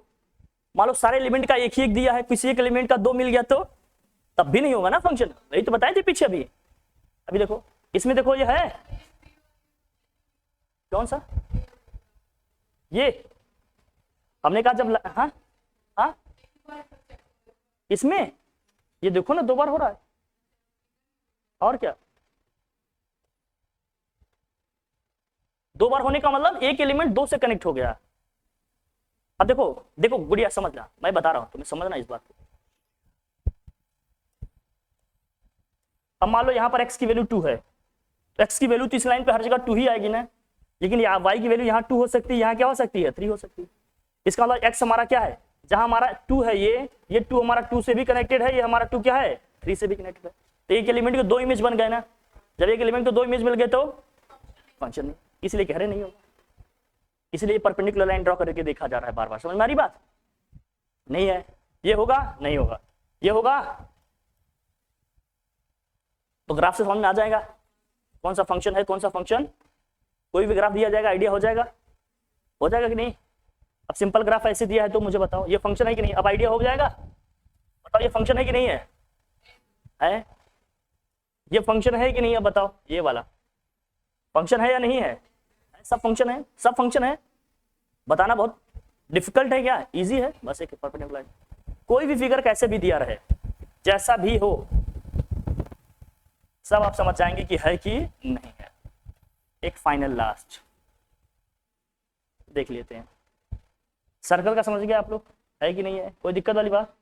मान लो सारे एलिमेंट का एक ही एक दिया है, किसी एक एलिमेंट का दो मिल गया तो तब भी नहीं होगा ना फंक्शन, यही तो बताए थे पीछे। अभी अभी देखो इसमें, देखो ये है कौन सा, ये हमने कहा जब हाँ हाँ इसमें, ये देखो ना 2 बार हो रहा है, और क्या 2 बार होने का मतलब एक एलिमेंट 2 से कनेक्ट हो गया। अब देखो देखो गुड़िया समझना, मैं बता रहा हूं तुम्हें, समझना इस बात को। अब मान लो यहाँ पर x की वैल्यू 2 है, तो x की वैल्यू तो इस लाइन पे हर जगह 2 ही आएगी ना, लेकिन यहाँ y की वैल्यू यहाँ 2 हो सकती है, यहाँ क्या हो सकती है 3 हो सकती है। इसका मतलब x हमारा क्या है, जहां हमारा 2 है, ये 2 हमारा 2 से भी कनेक्टेड है, ये हमारा 2 क्या है 3 से भी कनेक्टेड है। तो एक एलिमेंट के 2 इमेज बन गए ना, जब एक एलिमेंट को 2 इमेज मिल गए तो फंक्शन नहीं, इसलिए कह रहे नहीं होगा, इसलिए परपेंडिकुलर लाइन ड्रॉ करके देखा जा रहा है बार बार। समझ में आ रही बात? नहीं है, ये होगा नहीं होगा, ये होगा, तो ग्राफ से समझ में आ जाएगा कौन सा फंक्शन है कौन सा फंक्शन। कोई भी ग्राफ दिया जाएगा, आइडिया हो जाएगा, हो जाएगा कि नहीं? अब सिंपल ग्राफ ऐसे दिया है तो मुझे बताओ ये फंक्शन है कि नहीं, अब आइडिया हो जाएगा, बताओ ये फंक्शन है कि नहीं है? है ये फंक्शन है कि नहीं? अब बताओ ये वाला फंक्शन है या नहीं है? सब फंक्शन है, सब फंक्शन है, बताना बहुत डिफिकल्ट है क्या? इजी है, बस एक परपेंडिकुलर लाइन, कोई भी फिगर कैसे भी दिया रहे, जैसा भी हो, सब आप समझ जाएंगे कि है कि नहीं है। एक फाइनल लास्ट देख लेते हैं, सर्कल का समझ गए आप लोग, है कि नहीं है? कोई दिक्कत वाली बात?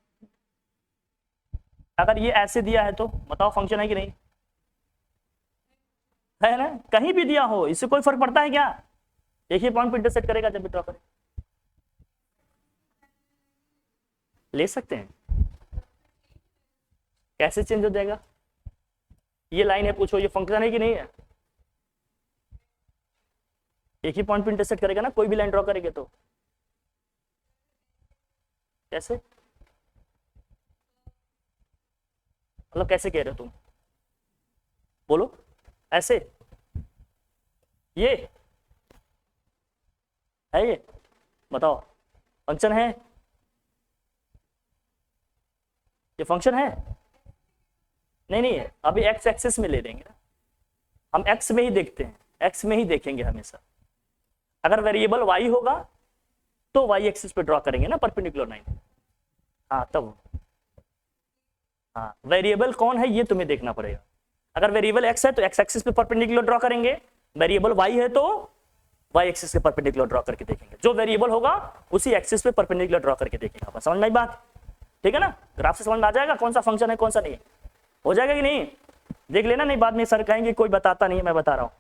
अगर ये ऐसे दिया है तो बताओ फंक्शन है कि नहीं है? ना कहीं भी दिया हो, इससे कोई फर्क पड़ता है क्या? एक ही पॉइंट पे इंटरसेक्ट करेगा जब भी ड्रॉ करें, ले सकते हैं, कैसे चेंज हो जाएगा? ये लाइन है, पूछो ये फंक्शन है कि नहीं है? एक ही पॉइंट पे इंटरसेक्ट करेगा ना, कोई भी लाइन ड्रॉ करेंगे तो कैसे, मतलब कैसे कह रहे हो तुम, बोलो ऐसे, ये है, ये बताओ फंक्शन है, ये फंक्शन है? नहीं नहीं, अभी एक्स एक्सिस में ले लेंगे, हम एक्स में ही देखते हैं, एक्स में ही देखेंगे हमेशा। अगर वेरिएबल वाई होगा तो वाई एक्सिस पे ड्रॉ करेंगे ना परपेंडिकुलर लाइन, हाँ तब, हाँ वेरिएबल कौन है ये तुम्हें देखना पड़ेगा। अगर वेरिएबल एक्स है तो एक्स एक्सिस पे परपेंडिकुलर ड्रॉ करेंगे, वेरिएबल वाई है तो वाई एक्सिस पे परपेंडिकुलर ड्रॉ करके देखेंगे, जो वेरिएबल होगा उसी एक्सिस पे परपेंडिकुलर ड्रॉ करके देखेंगे। समझ में आई बात? ठीक है ना, ग्राफ से समझ में आ जाएगा कौन सा फंक्शन है कौन सा नहीं, हो जाएगा कि नहीं? देख लेना, नहीं बाद में सर कहेंगे कोई बताता नहीं, मैं बता रहा हूं।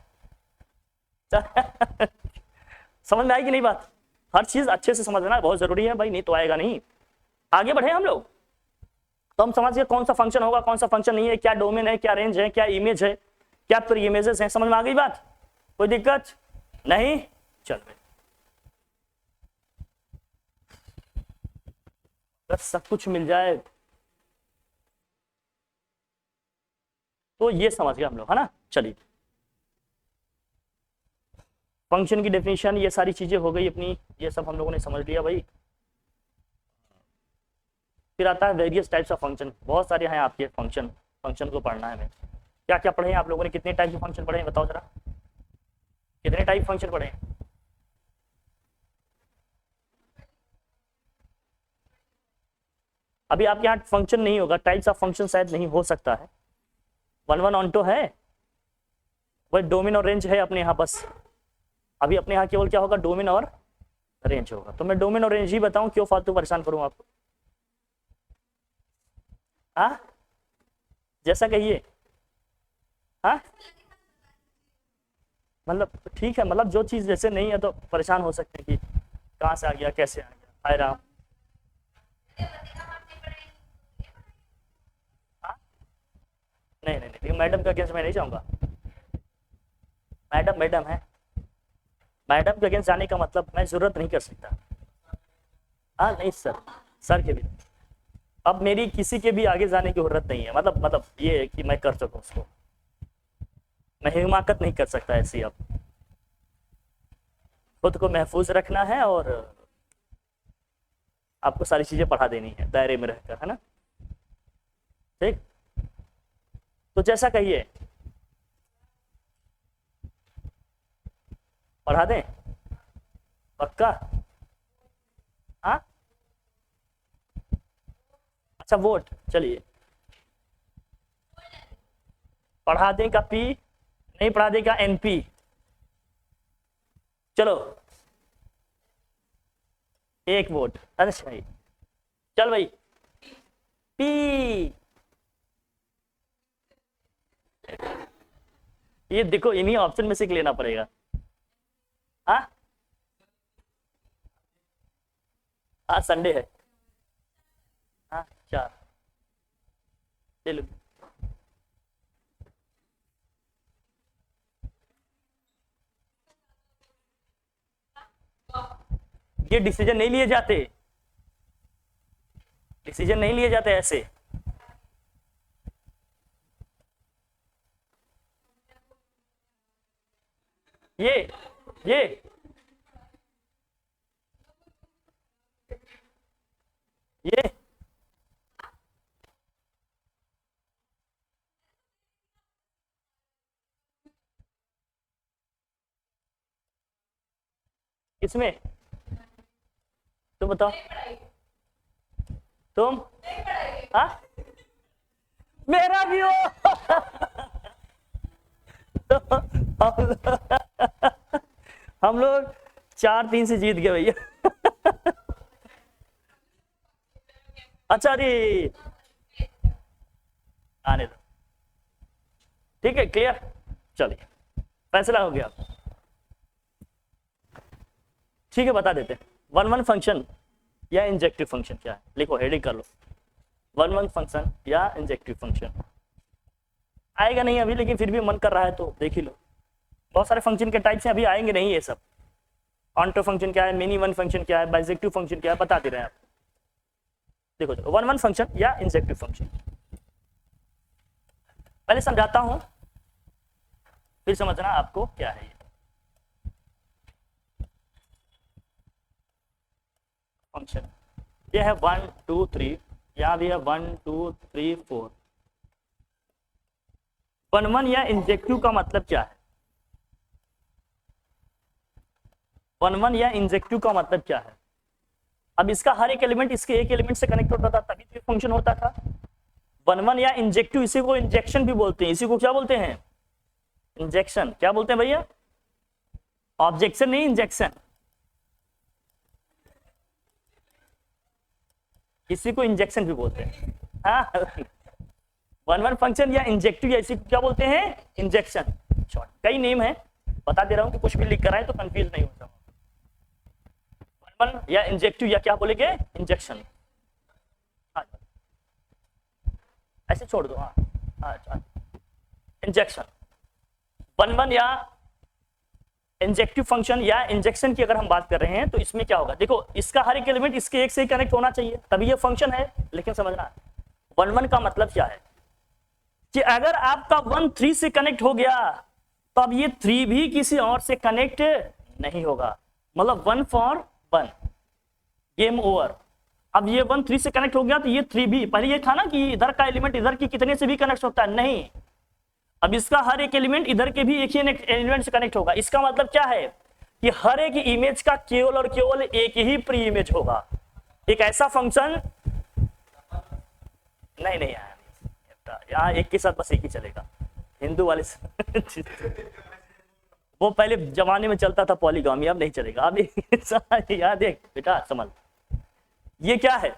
समझ में आई कि नहीं बात? हर चीज अच्छे से समझना बहुत जरूरी है भाई, नहीं तो आएगा नहीं। आगे बढ़े हम लोग, तो हम समझ गए कौन सा फंक्शन होगा कौन सा फंक्शन नहीं है, क्या डोमेन है, क्या रेंज है, क्या इमेज है, क्या प्री इमेजेस हैं। समझ में आ गई बात? कोई दिक्कत नहीं? चल भाई, बस सब कुछ मिल जाए तो ये समझ गए हम लोग, है ना। चलिए, फंक्शन की डेफिनेशन ये सारी चीजें हो गई अपनी, ये सब हम लोगों ने समझ लिया भाई। फिर आता है वेरियस टाइप्स ऑफ फंक्शन, बहुत सारे हैं आपके फंक्शन, फंक्शन को पढ़ना है हमें। क्या क्या पढ़े हैं आप लोगों ने, कितने टाइप के फंक्शन पढ़े हैं बताओ जरा, कितने टाइप फंक्शन पढ़े हैं? अभी आपके यहाँ फंक्शन नहीं होगा, टाइप्स ऑफ फंक्शन शायद नहीं हो सकता है, 1 ऑन 2 है, वही डोमेन और रेंज है अपने यहाँ बस। अभी अपने यहाँ केवल क्या होगा, डोमेन और रेंज होगा। तो मैं डोमेन और रेंज ही बताऊं, क्यों फालतू परेशान करूं आपको? हाँ जैसा कहिए, हाँ मतलब ठीक है, मतलब जो चीज़ जैसे नहीं है तो परेशान हो सकते हैं कि कहाँ से आ गया, कैसे आ गया। हाय राम। हाँ? नहीं नहीं नहीं, मैडम के अगेंस्ट मैं नहीं जाऊँगा। मैडम मैडम है, मैडम के अगेंस्ट जाने का मतलब मैं जरूरत नहीं कर सकता। हाँ नहीं सर, सर के भी। अब मेरी किसी के भी आगे जाने की जरूरत नहीं है, मतलब ये है कि मैं कर सकूँ उसको, मैं हिमाकत नहीं कर सकता ऐसी। अब खुद को महफूज रखना है और आपको सारी चीजें पढ़ा देनी है दायरे में रहकर, है ना। ठीक, तो जैसा कहिए, पढ़ा दें पक्का। हाँ अच्छा वोट, चलिए पढ़ा दें का पी, नहीं पढ़ा दें का एनपी। चलो एक वोट, अच्छा भाई, चल भाई पी। ये देखो इन्हीं ऑप्शन में से एक लेना पड़ेगा। हाँ आज संडे है। हाँ चार, चलो ये डिसीजन नहीं लिए जाते, डिसीजन नहीं लिए जाते ऐसे। ये ये ये किसमें, तुम बताओ। तुम, हाँ मेरा भी हो। तो हम लोग 4-3 से जीत गए भैया। अच्छा अरे आने दो, ठीक है क्लियर, चलिए फैसला हो गया। ठीक है बता देते हैं, वन वन फंक्शन या इंजेक्टिव फंक्शन क्या है, लिखो हेडिंग कर लो, वन वन फंक्शन या इंजेक्टिव फंक्शन। आएगा नहीं अभी, लेकिन फिर भी मन कर रहा है तो देख ही लो। बहुत सारे फंक्शन के टाइप्स हैं, अभी आएंगे नहीं ये सब। ऑन्टो फंक्शन क्या है, मिनी वन फंक्शन क्या है, बाइजेक्टिव फंक्शन क्या है, बता दे रहे हैं आप। देखो चलो, वन वन फंक्शन या इंजेक्टिव फंक्शन पहले समझाता हूं, फिर समझना आपको क्या है ये फंक्शन। ये है 1 2 3, यहाँ भी है 1 2 3 4। वन वन या इंजेक्टिव का मतलब क्या है, वन वन या इंजेक्टिव का मतलब क्या है। अब इसका हर एक एलिमेंट इसके एक एलिमेंट से कनेक्ट होता था, तभी तो फंक्शन होता था। वन वन या इंजेक्टिव, इसी को इंजेक्शन भी बोलते हैं, इसी को क्या बोलते हैं, इंजेक्शन। क्या बोलते हैं भैया, ऑब्जेक्शन नहीं इंजेक्शन, इसी को इंजेक्शन भी बोलते हैं। हाँ वन वन फंक्शन या इंजेक्टिव या इसी को क्या बोलते हैं, इंजेक्शन। कई नेम है, बता दे रहा हूं कि कुछ भी लिख कर आए तो कंफ्यूज नहीं होता। वन वन या इंजेक्टिव या क्या बोलेंगे, इंजेक्शन। ऐसे छोड़ दो, हाँ इंजेक्शन। वन वन या इंजेक्टिव फंक्शन या इंजेक्शन की अगर हम बात कर रहे हैं तो इसमें क्या होगा, देखो इसका हर एक एलिमेंट इसके एक से ही कनेक्ट होना चाहिए तभी ये फंक्शन है। लेकिन समझना वन वन का मतलब क्या है, कि अगर आपका 1 3 से कनेक्ट हो गया तो अब ये 3 भी किसी और से कनेक्ट नहीं होगा, मतलब 1 फॉर 1, गेम ओवर। अब ये 1 3 से कनेक्ट हो गया तो ये 3 भी, पहले ये था ना कि इधर का एलिमेंट इधर की कितने से भी कनेक्ट होता है, नहीं, अब इसका हर एक एलिमेंट इधर के भी एक ही एलिमेंट से कनेक्ट होगा। इसका मतलब क्या है कि हर एक इमेज का केवल और केवल एक ही प्री इमेज होगा। एक ऐसा फंक्शन नहीं नहीं यहाँ एक के साथ बस एक ही चलेगा, हिंदू वाले वो पहले जमाने में चलता था पॉलीगामी, अब नहीं चलेगा। अब याद देख बेटा समझ, ये क्या है,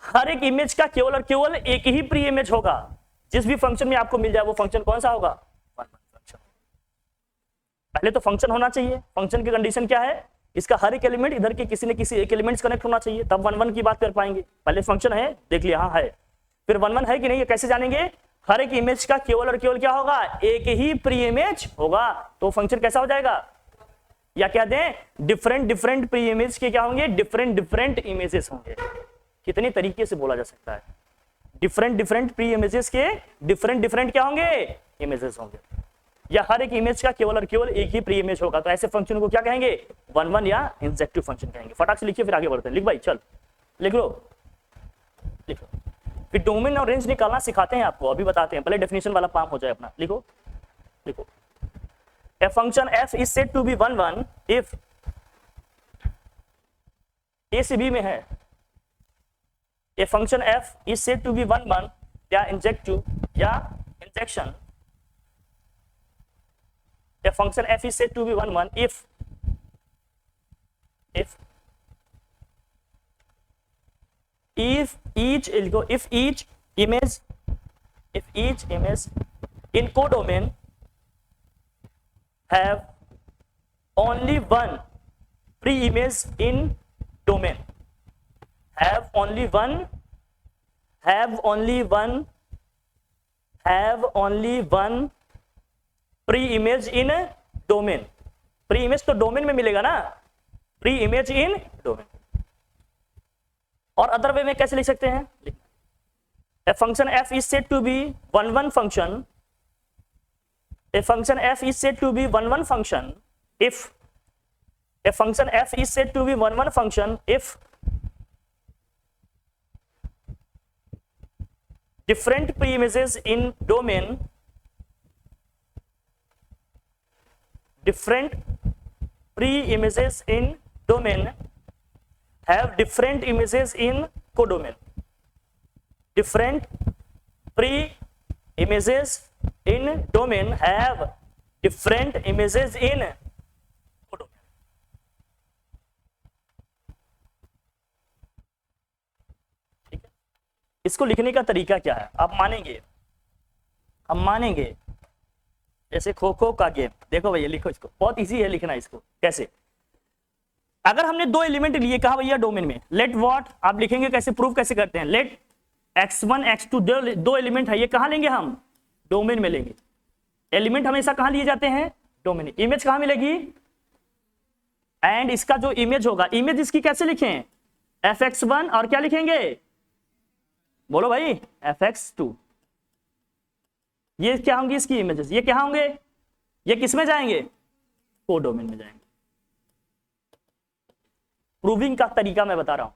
हर एक इमेज का केवल और केवल एक ही प्री इमेज होगा। जिस भी फंक्शन में आपको मिल जाए वो फंक्शन कौन सा होगा, वन वन फंक्शन। पहले तो फंक्शन होना चाहिए, फंक्शन की कंडीशन क्या है, इसका हर एक एलिमेंट इधर के किसी न किसी एक एलिमेंट कनेक्ट होना चाहिए, तब 1 1 की बात कर पाएंगे। पहले फंक्शन है, देख लिया, हाँ है, फिर 1 1 है कि नहीं, ये कैसे जानेंगे, हर एक इमेज का केवल और केवल क्या होगा, एक ही प्री इमेज होगा, तो फंक्शन कैसा हो जाएगा, या क्या दें, डिफरेंट डिफरेंट प्री इमेज के क्या होंगे, डिफरेंट डिफरेंट इमेजेस होंगे। कितने तरीके से बोला जा सकता है, डिफरेंट डिफरेंट प्री इमेजेस के डिफरेंट डिफरेंट क्या होंगे, इमेजेस होंगे, या हर एक इमेज का केवल और केवल एक ही प्री इमेज होगा, तो ऐसे फंक्शन को क्या कहेंगे, 1 1 या इंजेक्टिव फंक्शन कहेंगे। फटाक से लिखिए, फिर आगे बढ़ते हैं। लिख भाई, चल लिख लो, लिखो, फिर डोमेन और रेंज निकालना सिखाते हैं आपको, अभी बताते हैं, पहले डेफिनेशन वाला काम हो जाए अपना। लिखो लिखो, a function f is said to be 1 1 if a से b में है, a function f is said to be 1 1 या इंजेक्टिव या injection, a function f is said to be 1 1 if each image in codomain have only one pre-image in domain, have only one pre-image in domain, pre-image तो डोमेन में मिलेगा ना, pre-image in domain। और अदर वे में कैसे लिख सकते हैं, a function f is said to be 1 1 function, a function f is said to be 1 1 function if a function f is said to be 1 1 function if different pre-images in domain have different images in codomain, different pre-images in domain have different images in codomain। ठीक है, इसको लिखने का तरीका क्या है, आप मानेंगे, हम मानेंगे, जैसे खो खो का गेम, देखो भैया लिखो इसको, बहुत इजी है लिखना इसको। कैसे, अगर हमने दो एलिमेंट लिए, कहा भैया डोमेन में, लेट व्हाट, आप लिखेंगे कैसे, प्रूफ कैसे करते हैं, लेट x1 x2 दो एलिमेंट है, ये कहां लेंगे हम, डोमेन में लेंगे। एलिमेंट हमेशा कहां लिए जाते हैं, डोमेन। इमेज कहां मिलेगी, एंड इसका जो इमेज होगा, इमेज इसकी कैसे लिखें, fx1 और क्या लिखेंगे, बोलो भाई, fx2। ये क्या होंगी इसकी इमेजेस, ये क्या होंगे, ये किस में जाएंगे, कोडोमेन में जाएंगे। प्रूविंग का तरीका मैं बता रहा हूं,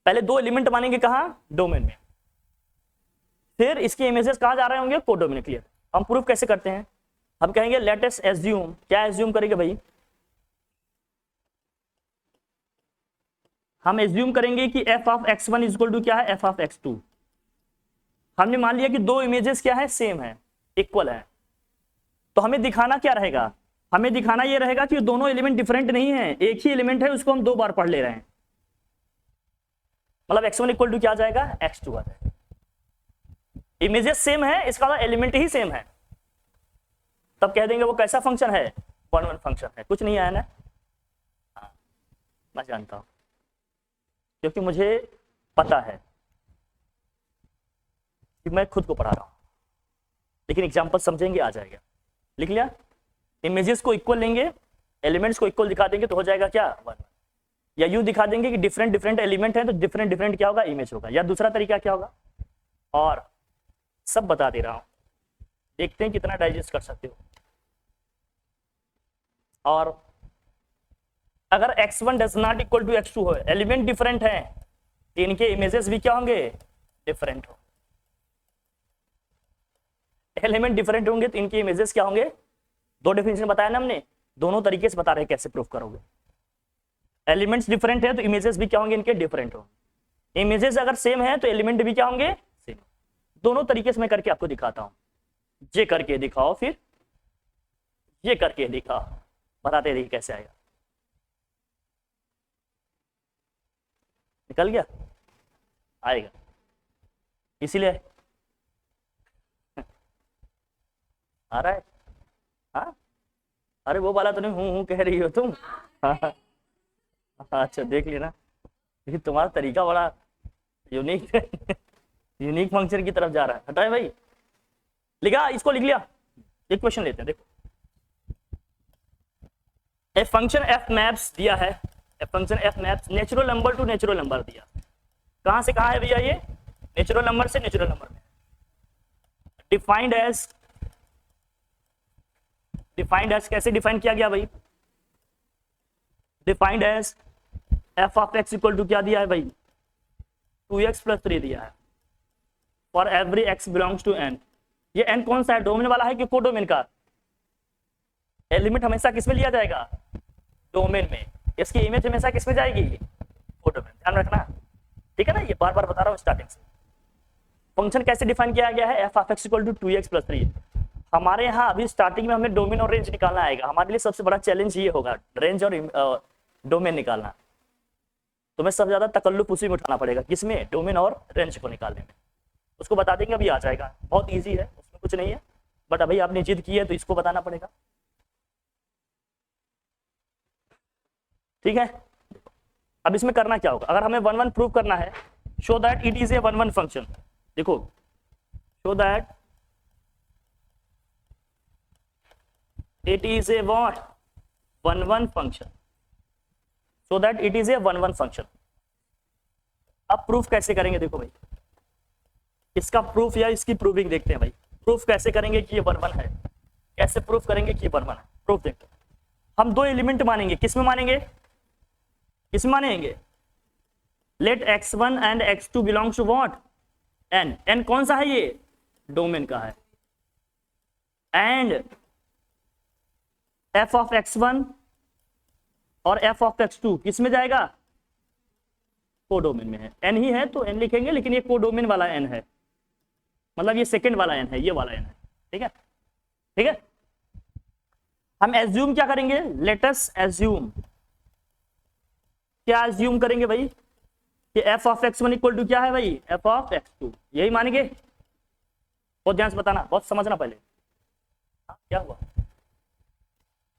पहले दो एलिमेंट मानेंगे कहां, डोमेन में, फिर इसके इमेजेस कहां जा रहे होंगे, कोडोमेन। क्लियर, हम प्रूफ कैसे करते हैं, हम कहेंगे लेट अस एज्यूम, क्या एज्यूम करेंगे भाई, हम एज्यूम करेंगे कि f of x1 equal to क्या है, f ऑफ x2। हमने मान लिया कि दो इमेजेस क्या है, सेम है, इक्वल है, तो हमें दिखाना क्या रहेगा, हमें दिखाना यह रहेगा कि दोनों एलिमेंट डिफरेंट नहीं है, एक ही एलिमेंट है, उसको हम दो बार पढ़ ले रहे हैं, मतलब x1 इक्वल टू क्या आ जाएगा, x2 आ जाएगा। इमेजेस सेम है, इसका मतलब एलिमेंट ही सेम है, तब कह देंगे वो कैसा फंक्शन है, 1 1 फंक्शन है। कुछ नहीं आया ना, हाँ मैं जानता हूं, क्योंकि मुझे पता है कि मैं खुद को पढ़ा रहा हूं, लेकिन एग्जांपल समझेंगे आ जाएगा। लिख लिया, इमेजेस को इक्वल लेंगे, एलिमेंट्स को इक्वल दिखा देंगे तो हो जाएगा क्या, 1 1, या यूं दिखा देंगे कि डिफरेंट डिफरेंट एलिमेंट है तो डिफरेंट डिफरेंट क्या होगा, इमेज होगा, या दूसरा तरीका क्या होगा, और सब बता दे रहा हूं, देखते हैं कितना डाइजेस्ट कर सकते हो। और अगर x1 does not equal to x2 हो, एलिमेंट डिफरेंट है, तो इनके इमेजेस भी क्या होंगे, डिफरेंट हो, एलिमेंट डिफरेंट होंगे तो इनके इमेजेस क्या होंगे, दो डेफिनेशन बताया ना हमने, दोनों तरीके से बता रहे हैं कैसे प्रूफ करोगे। एलिमेंट्स डिफरेंट है तो इमेजेस भी क्या होंगे, इनके डिफरेंट होंगे, इमेजेस अगर सेम है तो एलिमेंट भी क्या होंगे, सेम। दोनों तरीके से मैं करके आपको दिखाता हूं, ये करके दिखाओ, फिर ये करके दिखाओ, बताते रहिए कैसे आएगा। निकल गया, आएगा, इसीलिए आ रहा है, हाँ अरे वो वाला तो नहीं हूँ कह रही हो तुम। हाँ, अच्छा देख लिया ना, लेकिन तुम्हारा तरीका बड़ा यूनिक यूनिक फंक्शन की तरफ जा रहा है। हटाए भाई, लिखा, इसको लिख लिया। एक क्वेश्चन लेते हैं, देखो ए फंक्शन एफ मैप्स दिया है, a function f maps natural number to natural number दिया। कहां से कहां है भैया ये? नेचुरल नंबर से नेचुरल नंबर में। डिफाइंड एज कैसे डिफाइन किया गया भाई? Defined as f of x equal to क्या दिया है भाई? 2x+3 दिया है for every x belongs to n। ये n कौन सा है, डोमेन वाला है कि कोडोमेन का? एलिमेंट हमेशा किसमें लिया जाएगा? डोमेन में। इसकी इमेज हमेशा किसमें जाएगी? कोडोमेन। ध्यान रखना, ठीक है ना, ये बार बार बता रहा हूँ स्टार्टिंग से। फंक्शन कैसे डिफाइन किया गया है? F of x equal to 2x+3। हमारे यहाँ अभी स्टार्टिंग में हमें डोमेन और रेंज निकालना आएगा। हमारे लिए सबसे बड़ा चैलेंज ये होगा, रेंज और डोमेन निकालना। तुम्हें सबसे ज्यादा तकल्लुफ उसी में उठाना पड़ेगा, किसमें? डोमेन और रेंज को निकालने में। उसको बता देंगे, अभी आ जाएगा, बहुत ईजी है, उसमें कुछ नहीं है। बट अभी आपने जिद की है तो इसको बताना पड़ेगा, ठीक है। अब इसमें करना क्या होगा? अगर हमें 1 1 प्रूव करना है, show that it is a 1 1 function. देखो, show that it is a what? 1 1 function. Show that it is a 1 1 function. अब प्रूफ कैसे करेंगे? देखो भाई, इसका प्रूफ या इसकी प्रूविंग देखते हैं भाई। प्रूफ कैसे करेंगे कि ये 1 1 है? कैसे प्रूफ करेंगे कि ये 1 1 है? प्रूफ देखते हैं। हम दो एलिमेंट मानेंगे। किसमें मानेंगे? किसमें मानेंगे? Let x1 and x2 belongs to what? n। n कौन सा है? ये डोमेन का है। एंड f ऑफ x1 और f ऑफ x2 किसमें जाएगा? कोडोमेन में है। n ही है तो n लिखेंगे, लेकिन ये कोडोमेन वाला n है, मतलब ये सेकंड वाला n है, ये वाला n है, ठीक है, ठीक है। हम एज्यूम क्या करेंगे? लेट अस एज्यूम, क्या एज्यूम करेंगे भाई? कि f of x1 equal to क्या है भाई? f of x2। यही मानेंगे? बहुत ध्यान से बताना, बहुत समझना पहले। हाँ, क्या हुआ?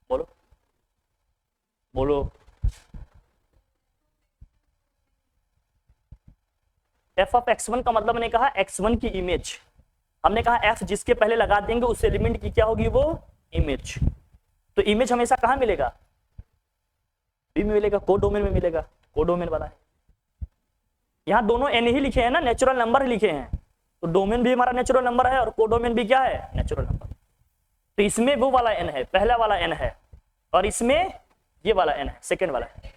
बोलो बोलो। f ऑफ x1 का मतलब मैंने कहा x1 की इमेज। हमने कहा f जिसके पहले लगा देंगे उस एलिमेंट की क्या होगी? वो इमेज। तो इमेज हमेशा कहां मिलेगा? बी में मिलेगा, कोडोमेन में मिलेगा। कोडोमेन वाला है। यहाँ दोनों n ही लिखे हैं ना, नेचुरल नंबर लिखे हैं, तो डोमेन भी हमारा नेचुरल नंबर है और कोडोमेन भी क्या है? Natural number. तो इसमें वो वाला n है, पहला वाला n है, और इसमें ये वाला n है, सेकेंड वाला है।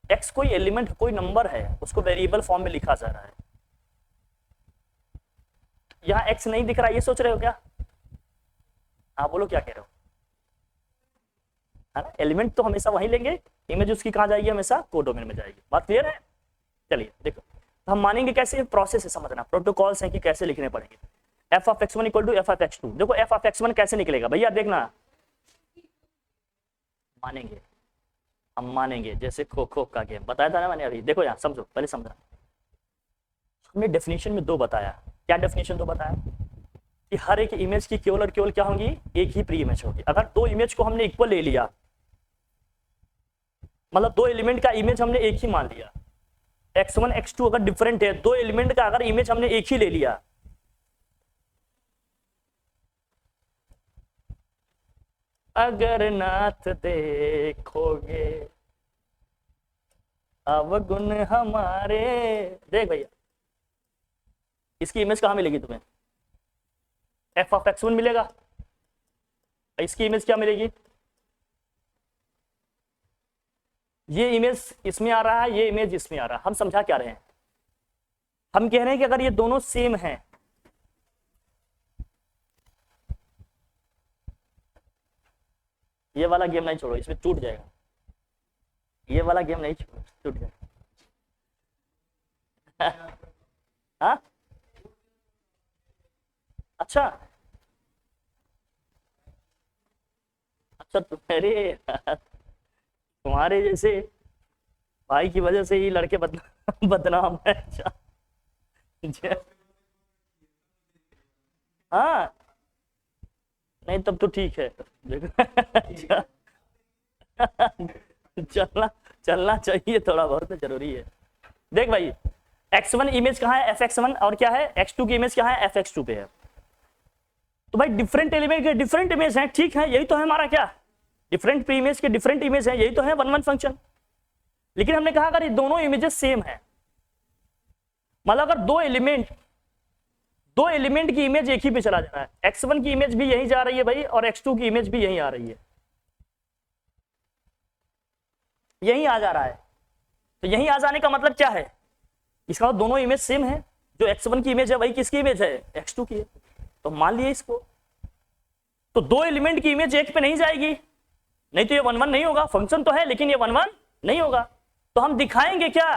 x कोई एलिमेंट, कोई नंबर है, उसको वेरिएबल फॉर्म में लिखा जा रहा है। यहाँ x नहीं दिख रहा, ये सोच रहे हो क्या? हाँ बोलो, क्या कह रहे हो? है ना, एलिमेंट तो हमेशा वहीं लेंगे, इमेज उसकी कहाँ जाएगी? हमेशा कोडोमेन में जाएगी। बात क्लियर है? चलिए देखो, तो हम मानेंगे कैसे? प्रोसेस है, समझना, प्रोटोकॉल्स हैं कि कैसे लिखने पड़ेंगे। f of x1 equal to f of x2। देखो f ऑफ x1 कैसे निकलेगा भैया? देखना, मानेंगे, हम मानेंगे जैसे खो खो का गेम बताया था ना मैंने अभी। देखो यहाँ समझो, पहले समझना। हमने डेफिनेशन में दो बताया। क्या डेफिनेशन दो बताया? कि हर एक इमेज की केवल और केवल क्या होगी? एक ही प्री इमेज होगी। अगर दो इमेज को हमने इक्वल ले लिया, मतलब दो एलिमेंट का इमेज हमने एक ही मान लिया, x1 x2 अगर डिफरेंट है, दो एलिमेंट का अगर इमेज हमने एक ही ले लिया, अगर नाथ देखोगे अवगुण हमारे। देख भैया, इसकी इमेज कहां मिलेगी तुम्हें? f ऑफ x1 मिलेगा। इसकी इमेज क्या मिलेगी? ये इमेज इसमें आ रहा है, ये इमेज इसमें आ रहा है। हम समझा क्या रहे हैं? हम कह रहे हैं कि अगर ये दोनों सेम हैं, ये वाला गेम नहीं छोड़ो, इसमें टूट जाएगा। ये वाला गेम नहीं छोड़ो, टूट जाएगा। हाँ, अच्छा अच्छा, तुम्हारे जैसे भाई की वजह से ही लड़के बदनाम है। अच्छा, हाँ नहीं तब तो ठीक है। देखो चलना चलना चाहिए, थोड़ा बहुत जरूरी है। देख भाई x1 इमेज कहाँ है, fx1, और क्या है x2 की इमेज क्या है, fx2 पे है। तो भाई डिफरेंट एलिमेंट के डिफरेंट इमेज हैं, ठीक है, यही तो है हमारा क्या, डिफरेंट इमेज के डिफरेंट इमेज है, यही तो है 1 1 फंक्शन। लेकिन हमने कहा अगर ये दोनों इमेजेस सेम है, मतलब अगर दो एलिमेंट की इमेज एक ही पे चला जा रहा है, x1 की इमेज भी यही जा रही है भाई और x2 की इमेज भी यही आ रही है, यही आ जा रहा है। तो यही आ जाने का मतलब क्या है, इसका मतलब दोनों इमेज सेम है, जो x1 की इमेज है वही किसकी इमेज है, x2 की है। तो मान लिए इसको, तो दो एलिमेंट की इमेज एक पे नहीं जाएगी, नहीं तो ये 1 1 नहीं होगा, फंक्शन तो है लेकिन ये 1 1 नहीं होगा। तो हम दिखाएंगे क्या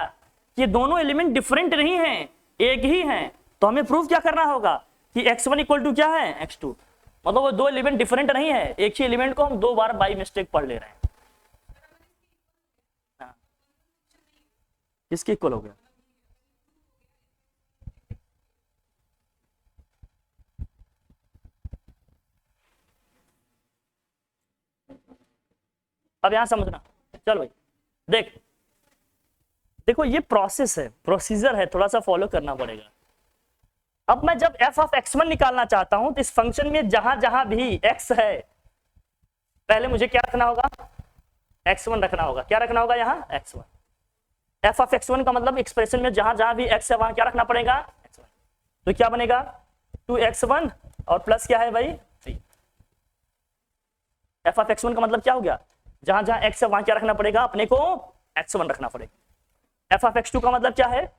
कि ये दोनों एलिमेंट डिफरेंट नहीं हैं, एक ही हैं। तो हमें प्रूफ क्या करना होगा कि x1 इक्वल टू क्या है, x2, मतलब वो दो एलिमेंट डिफरेंट नहीं है, एक ही एलिमेंट को हम दो बार बाई मिस्टेक पढ़ ले रहे हैं। हाँ। किसके इक्वल हो गया, अब यहां समझना, चल भाई देख, देखो ये प्रोसेस है, प्रोसीजर है, थोड़ा सा फॉलो करना पड़ेगा। अब मैं जब f ऑफ x1 निकालना चाहता हूं तो इस फंक्शन में जहां जहां भी x है, पहले मुझे क्या रखना होगा, x1 रखना होगा। क्या रखना होगा यहाँ, x1। f ऑफ x1 का मतलब एक्सप्रेशन में जहां जहां भी x है वहां क्या रखना पड़ेगा, x1। तो क्या बनेगा 2x1 और प्लस क्या है भाई 3। f ऑफ x1 का मतलब क्या हो गया, जहां जहां x है वहां क्या रखना पड़ेगा, अपने को x1 रखना पड़ेगा। f ऑफ x2 का मतलब क्या है,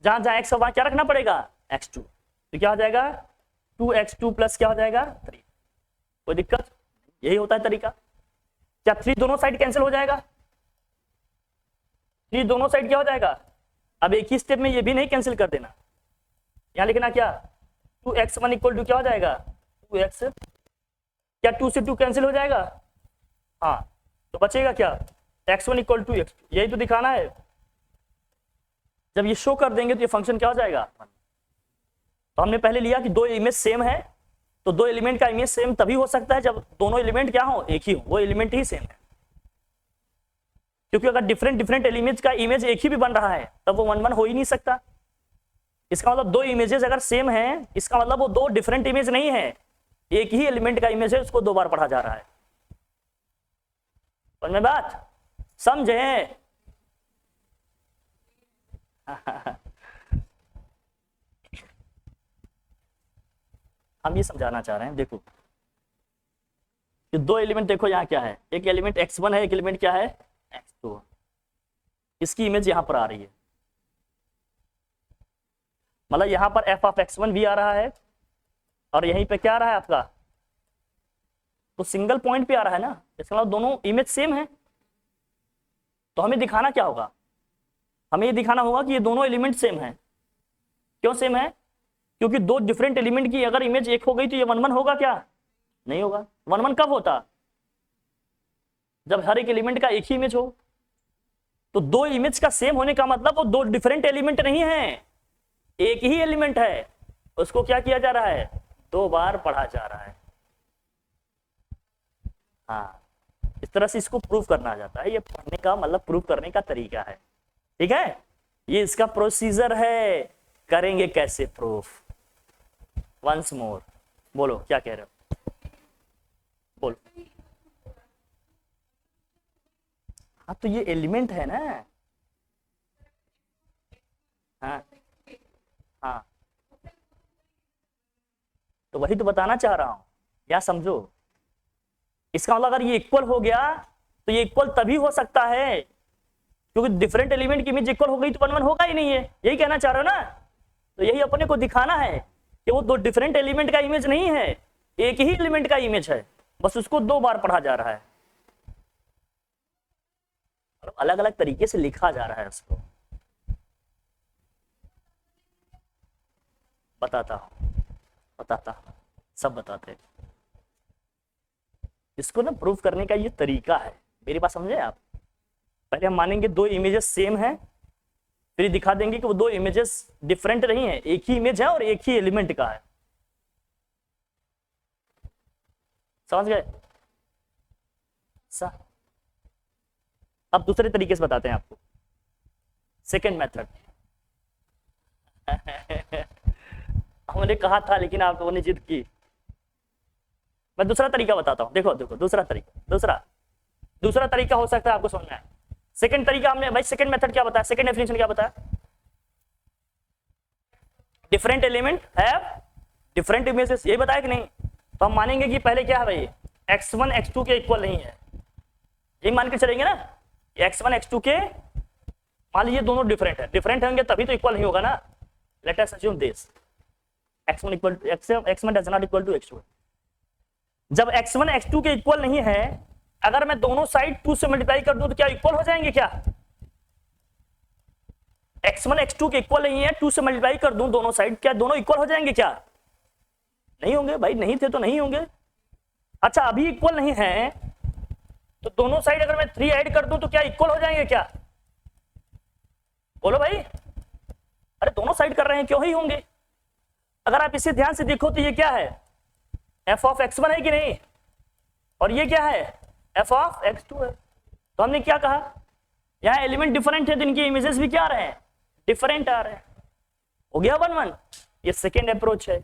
जहां जहां x है वहां क्या रखना पड़ेगा, x2। तो क्या हो जाएगा 2x2 प्लस क्या हो जाएगा 3। कोई दिक्कत, यही होता है तरीका। क्या 3 दोनों साइड कैंसिल हो जाएगा, 3 दोनों साइड क्या हो जाएगा। अब एक ही स्टेप में ये भी नहीं कैंसिल कर देना, यहां लिखना क्या 2x1 इक्वल टू क्या हो जाएगा 2x, क्या 2 से 2 कैंसिल हो जाएगा, हाँ, तो बचेगा क्या x1 इक्वल टू x2। यही तो दिखाना है, जब ये शो कर देंगे तो ये फंक्शन क्या हो जाएगा। तो हमने पहले लिया कि दो इमेज सेम है, तो दो एलिमेंट का इमेज सेम तभी हो सकता है जब दोनों एलिमेंट क्या हो, एक ही हो, वो एलिमेंट ही सेम है। क्योंकि अगर डिफरेंट एलिमेंट का इमेज एक ही भी बन रहा है तब वो 1 1 हो ही नहीं सकता। इसका मतलब दो इमेजेस अगर सेम है, इसका मतलब वो दो डिफरेंट इमेज नहीं है, एक ही एलिमेंट का इमेज है, उसको दो बार पढ़ा जा रहा है। समझ में बात, समझे हम ये समझाना चाह रहे हैं, देखो कि दो एलिमेंट, देखो यहाँ क्या है, एक एलिमेंट x1 है, एक एलिमेंट क्या है x2, इसकी इमेज यहां पर आ रही है, मतलब यहां पर f ऑफ x1 भी आ रहा है और यहीं पे क्या आ रहा है आपका, तो सिंगल पॉइंट पे आ रहा है ना, इसका मतलब दोनों इमेज सेम है। तो हमें दिखाना क्या होगा, हमें ये दिखाना होगा कि ये दोनों एलिमेंट सेम है। क्यों सेम है, क्योंकि दो डिफरेंट एलिमेंट की अगर इमेज एक हो गई तो ये 1 1 होगा क्या, नहीं होगा। 1 1 कब होता, जब हर एक एलिमेंट का एक ही इमेज हो। तो दो इमेज का सेम होने का मतलब वो दो डिफरेंट एलिमेंट नहीं है, एक ही एलिमेंट है, उसको क्या किया जा रहा है, दो बार पढ़ा जा रहा है। हाँ, इस तरह से इसको प्रूफ करना जाता है, ये पढ़ने का मतलब प्रूफ करने का तरीका है, ठीक है, ये इसका प्रोसीजर है। करेंगे कैसे प्रूफ, वंस मोर, बोलो क्या कह रहे हो, बोलो। हाँ तो ये एलिमेंट है ना, हाँ हाँ, तो वही तो बताना चाह रहा हूं, क्या समझो। इसका मतलब अगर ये इक्वल हो गया तो ये इक्वल तभी हो सकता है क्योंकि डिफरेंट एलिमेंट की इमेज इक्वल हो गई तो 1 1 होगा ही नहीं है, यही कहना चाह रहे हो ना। तो यही अपने को दिखाना है कि वो दो डिफरेंट एलिमेंट का इमेज नहीं है, एक ही एलिमेंट का इमेज है, बस उसको दो बार पढ़ा जा रहा है, अलग अलग तरीके से लिखा जा रहा है उसको। बताता सब बताते, इसको ना प्रूफ करने का ये तरीका है, मेरी बात समझे आप। पहले हम मानेंगे दो इमेजेस सेम हैं, फिर दिखा देंगे कि वो दो इमेजेस डिफरेंट नहीं है, एक ही इमेज है और एक ही एलिमेंट का है। समझ गए? अब दूसरे तरीके से बताते हैं आपको, सेकेंड मेथड। हमने कहा था लेकिन आप लोगों ने जिद की। मैं दूसरा तरीका बताता हूं, देखो देखो दूसरा तरीका, दूसरा तरीका हो सकता है आपको समझ में आए। सेकंड तरीका हमने भाई, सेकंड मेथड क्या बताया, सेकंड डेफिनेशन क्या बताया? Different element have different images, ये बताया कि नहीं? तो हम मानेंगे कि पहले क्या है भाई, x1 x2 के इक्वल नहीं है, ये मान के चलेंगे ना। x1 x2 के मान लीजिए दोनों डिफरेंट है, डिफरेंट होंगे तभी तो इक्वल नहीं होगा ना। Let us assume this x1 equal to x1 does not equal to x2। जब x1 x2 के इक्वल नहीं है, अगर मैं दोनों साइड 2 से मल्टीप्लाई कर दूं तो क्या इक्वल हो जाएंगे? क्या x1 x2 के इक्वल नहीं है, 2 से मल्टीप्लाई कर दूं दोनों साइड, क्या दोनों इक्वल हो जाएंगे? क्या नहीं होंगे भाई, नहीं थे तो नहीं होंगे। अच्छा अभी इक्वल नहीं है तो दोनों साइड अगर मैं 3 ऐड कर दूं तो क्या इक्वल हो जाएंगे? क्या बोलो भाई, अरे दोनों साइड कर रहे हैं, क्यों ही होंगे। अगर आप इसे ध्यान से देखो तो ये क्या है, f ऑफ x1 है कि नहीं, और ये क्या है, f ऑफ x2 है। तो हमने क्या कहा, यहाँ एलिमेंट डिफरेंट है तो इनके इमेजेस भी क्या आ रहे हैं, डिफरेंट आ रहे हैं। हो गया 1 1। ये सेकेंड अप्रोच है,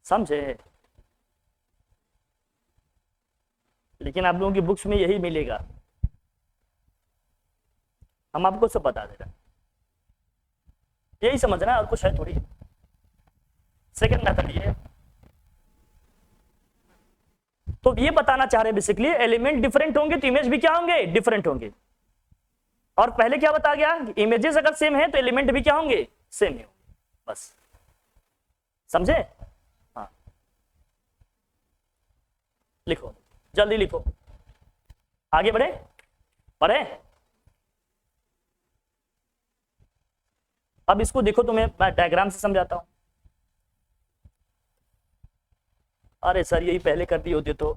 समझे? लेकिन आप लोगों की बुक्स में यही मिलेगा, हम आपको सब बता दे रहे हैं, यही समझना है और कुछ है थोड़ी। सेकेंड मेथड ये, तो ये बताना चाह रहे हैं बेसिकली एलिमेंट डिफरेंट होंगे तो इमेज भी क्या होंगे, डिफरेंट होंगे। और पहले क्या बता गया, इमेजेस अगर सेम है तो एलिमेंट भी क्या होंगे, सेम ही होंगे। बस समझे? हाँ लिखो, जल्दी लिखो, आगे बढ़े बढ़े। अब इसको देखो, तो मैं डायग्राम से समझाता हूं। अरे सर यही पहले कर दी होती तो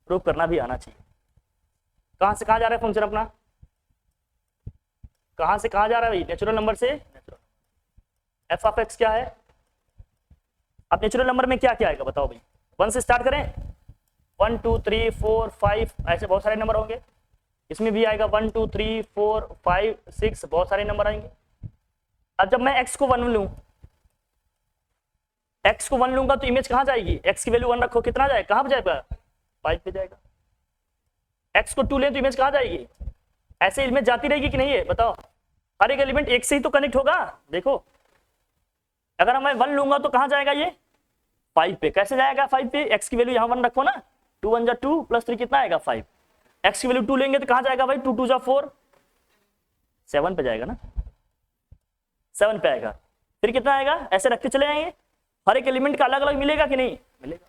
प्रूव करना भी आना चाहिए। कहां से कहां जा रहा है फंक्शन अपना, कहां से कहां जा रहा है भाई, नेचुरल नंबर से नेचुरल। एफ ऑफ एक्स क्या है, अब नेचुरल नंबर में क्या क्या आएगा बताओ भाई, 1 से स्टार्ट करें, 1 2 3 4 5 ऐसे बहुत सारे नंबर होंगे। इसमें भी आएगा 1 2 3 4 5 6 बहुत सारे नंबर आएंगे। अब जब मैं x को 1 लूं, x को 1 लूंगा तो इमेज कहां जाएगी, x की वैल्यू 1 रखो, कितना जाएगा, कहां पे जाएगा, 5 पे जाएगा। x को 2 लें तो इमेज कहां जाएगी, ऐसे इमेज जाती रहेगी कि नहीं है बताओ। हर एक एलिमेंट एक से ही तो कनेक्ट होगा। देखो अगर मैं 1 लूंगा तो कहां जाएगा ये, 5 पे। कैसे जाएगा 5 पे, x की वैल्यू यहां 1 रखो ना, 2 1 जा 2 प्लस 3 कितना आएगा 5। x की वैल्यू 2 लेंगे तो कहां जाएगा भाई, 2 2 जा 4, 7 पे जाएगा ना, 7 पे आएगा। फिर कितना आएगा, ऐसे रखते चले जाएंगे, हर एक एलिमेंट का अलग अलग मिलेगा कि नहीं मिलेगा।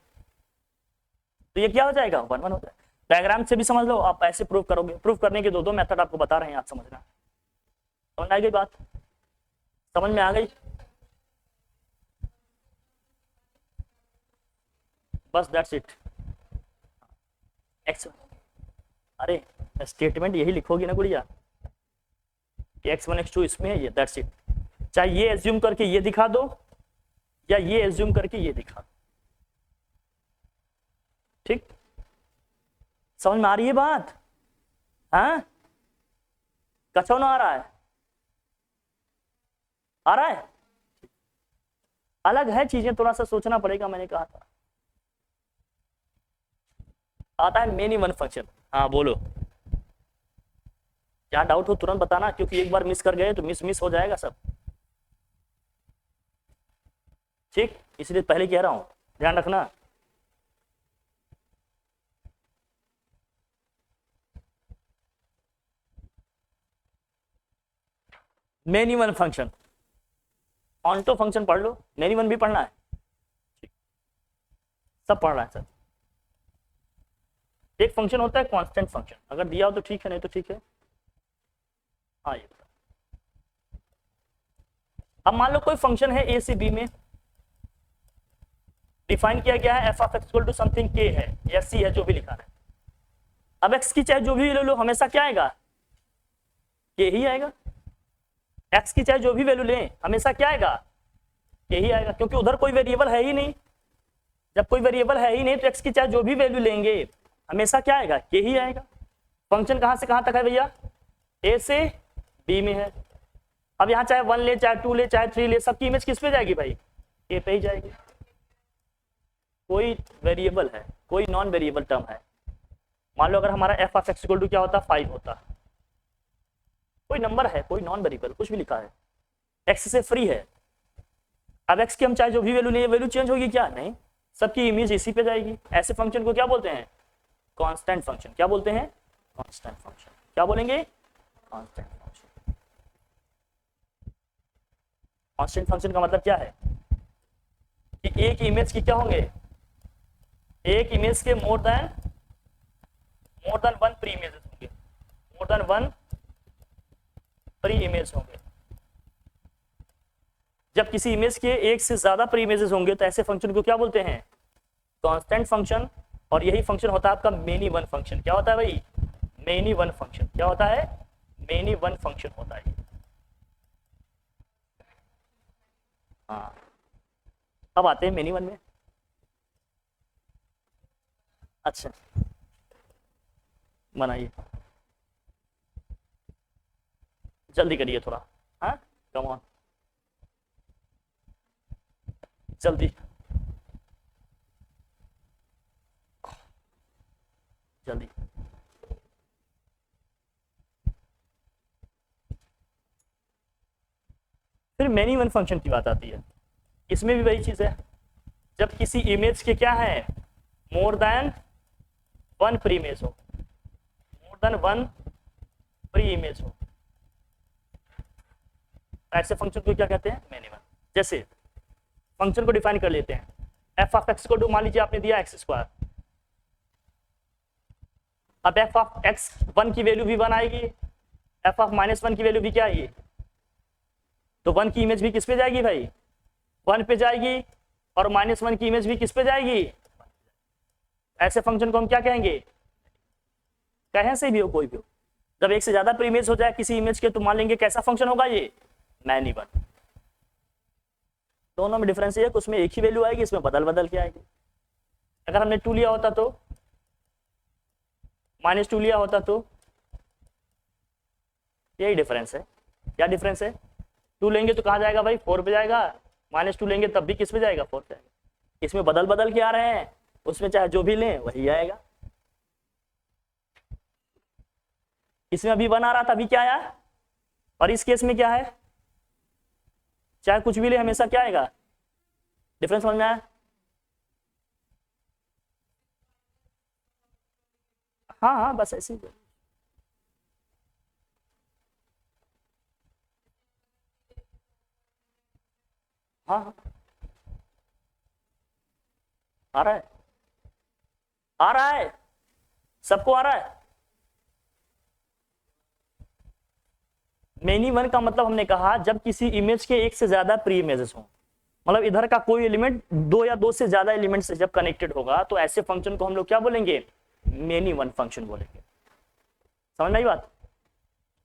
तो ये क्या हो जाएगा, 1 1 होता है। डायग्राम से भी समझ लो, आप ऐसे प्रूव करोगे। प्रूव करने के दो मेथड आपको बता रहे हैं, आप समझना। समझ में आ गई बात, समझ में आ गई? बस दैट्स इट। एक्स, अरे स्टेटमेंट यही लिखोगी ना गुड़िया कि x1 x2 इसमें है, ये दैट्स इट। चाहे ये एज्यूम करके ये दिखा दो या ये एज्यूम करके ये दिखा दो, ठीक? समझ में आ रही है बात? हाँ कछो ना आ रहा है, आ रहा है, अलग है चीजें, थोड़ा सा सोचना पड़ेगा। मैंने कहा था आता है मेन इवन फंक्शन। हाँ बोलो, क्या डाउट हो तुरंत बताना, क्योंकि एक बार मिस कर गए तो मिस हो जाएगा सब, ठीक? इसलिए पहले कह रहा हूं ध्यान रखना। Main even function, onto function पढ़ लो, मेन इवन भी पढ़ना है, ठीक? सब पढ़ रहा है सर। एक फंक्शन होता है कांस्टेंट फंक्शन, अगर दिया हो तो ठीक है, नहीं तो ठीक है। हाँ ये अब मान लो कोई फंक्शन है ए से बी में, डिफाइन किया गया है f of x equal to something के है या सी है, जो भी लिखा है। अब एक्स की चाहे जो भी ले लो, हमेशा क्या आएगा, के ही आएगा। एक्स की चाहे जो भी वैल्यू लें, हमेशा क्या आएगा, के ही आएगा, क्योंकि उधर कोई वेरिएबल है ही नहीं। जब कोई वेरिएबल है ही नहीं तो एक्स की चाहे जो भी वैल्यू लेंगे हमेशा क्या आएगा, के ही आएगा। फंक्शन कहाँ से कहाँ तक है भैया, ए से बी में है। अब यहाँ चाहे 1 ले, चाहे 2 ले, चाहे 3 ले, सबकी इमेज किस पे जाएगी भाई, ए पे ही जाएगी। कोई वेरिएबल है, कोई नॉन वेरिएबल टर्म है। मान लो अगर हमारा f of x equal to क्या होता, 5 होता, कोई नंबर है, कोई नॉन वेरिएबल कुछ भी लिखा है, एक्स से फ्री है। अब एक्स की हम चाहे जो भी वैल्यू लिए, वैल्यू चेंज होगी क्या, नहीं, सबकी इमेज इसी पे जाएगी। ऐसे फंक्शन को क्या बोलते हैं, कांस्टेंट फंक्शन। क्या बोलते हैं, कांस्टेंट फंक्शन। क्या बोलेंगे, कांस्टेंट फंक्शन। कांस्टेंट फंक्शन का मतलब क्या है कि एक इमेज की क्या होंगे, एक इमेज के मोर देन 1 प्री इमेजेस होंगे, मोर देन 1 प्री इमेज होंगे। जब किसी इमेज के एक से ज्यादा प्री इमेजेस होंगे तो ऐसे फंक्शन को क्या बोलते हैं, कांस्टेंट फंक्शन। और यही फंक्शन होता है आपका मेनी वन फंक्शन। क्या होता है भाई, मेनी वन फंक्शन। क्या होता है, मेनी वन फंक्शन होता है। हाँ, अब आते हैं मेनी वन में। अच्छा बनाइए, जल्दी करिए थोड़ा, हाँ कम ऑन, जल्दी जल्दी। फिर मेनी वन फंक्शन की बात आती है। इसमें भी वही चीज है, जब किसी इमेज के क्या है, मोर देन 1 प्री इमेज हो, मोर देन 1 प्री इमेज हो, ऐसे फंक्शन को क्या कहते हैं, मेनी वन। जैसे फंक्शन को डिफाइन कर लेते हैं, एफ ऑफ एक्स को मान लीजिए आपने दिया एक्स स्क्वायर। अब एफ ऑफ एक्स 1 की वैल्यू भी 1 आएगी, एफ ऑफ -1 की वैल्यू भी क्या आएगी, तो 1 की इमेज भी किस पे जाएगी भाई, 1 पे जाएगी, और -1 की इमेज भी किस पे जाएगी। ऐसे फंक्शन को हम क्या कहेंगे, कहें से भी हो कोई भी हो, जब एक से ज्यादा प्री इमेज हो जाए किसी इमेज के तो मान लेंगे कैसा फंक्शन होगा ये, मैनी वन। दोनों में डिफरेंस ये, उसमें एक ही वैल्यू आएगी, इसमें बदल बदल के आएगी। अगर हमने 2 लिया होता तो, -2 लिया होता तो, यही डिफरेंस है। क्या डिफरेंस है, 2 लेंगे तो कहाँ जाएगा भाई, 4 पे जाएगा, -2 लेंगे तब भी किस पे जाएगा, 4 पे जाएगा। इसमें बदल बदल के आ रहे हैं, उसमें चाहे जो भी लें वही आएगा। इसमें अभी 1 आ रहा था, अभी क्या आया, और इस केस में क्या है, चाहे कुछ भी ले हमेशा क्या आएगा, डिफरेंस समझ में आया। हाँ हाँ बस ऐसे ही। हाँ हाँ आ रहा है, आ रहा है, सबको आ रहा है। मेनी वन का मतलब हमने कहा जब किसी इमेज के एक से ज्यादा प्री इमेजेस हो, मतलब इधर का कोई एलिमेंट 2 या 2 से ज्यादा एलिमेंट से जब कनेक्टेड होगा तो ऐसे फंक्शन को हम लोग क्या बोलेंगे, मेनी वन फंक्शन बोलेंगे। समझ में आई बात,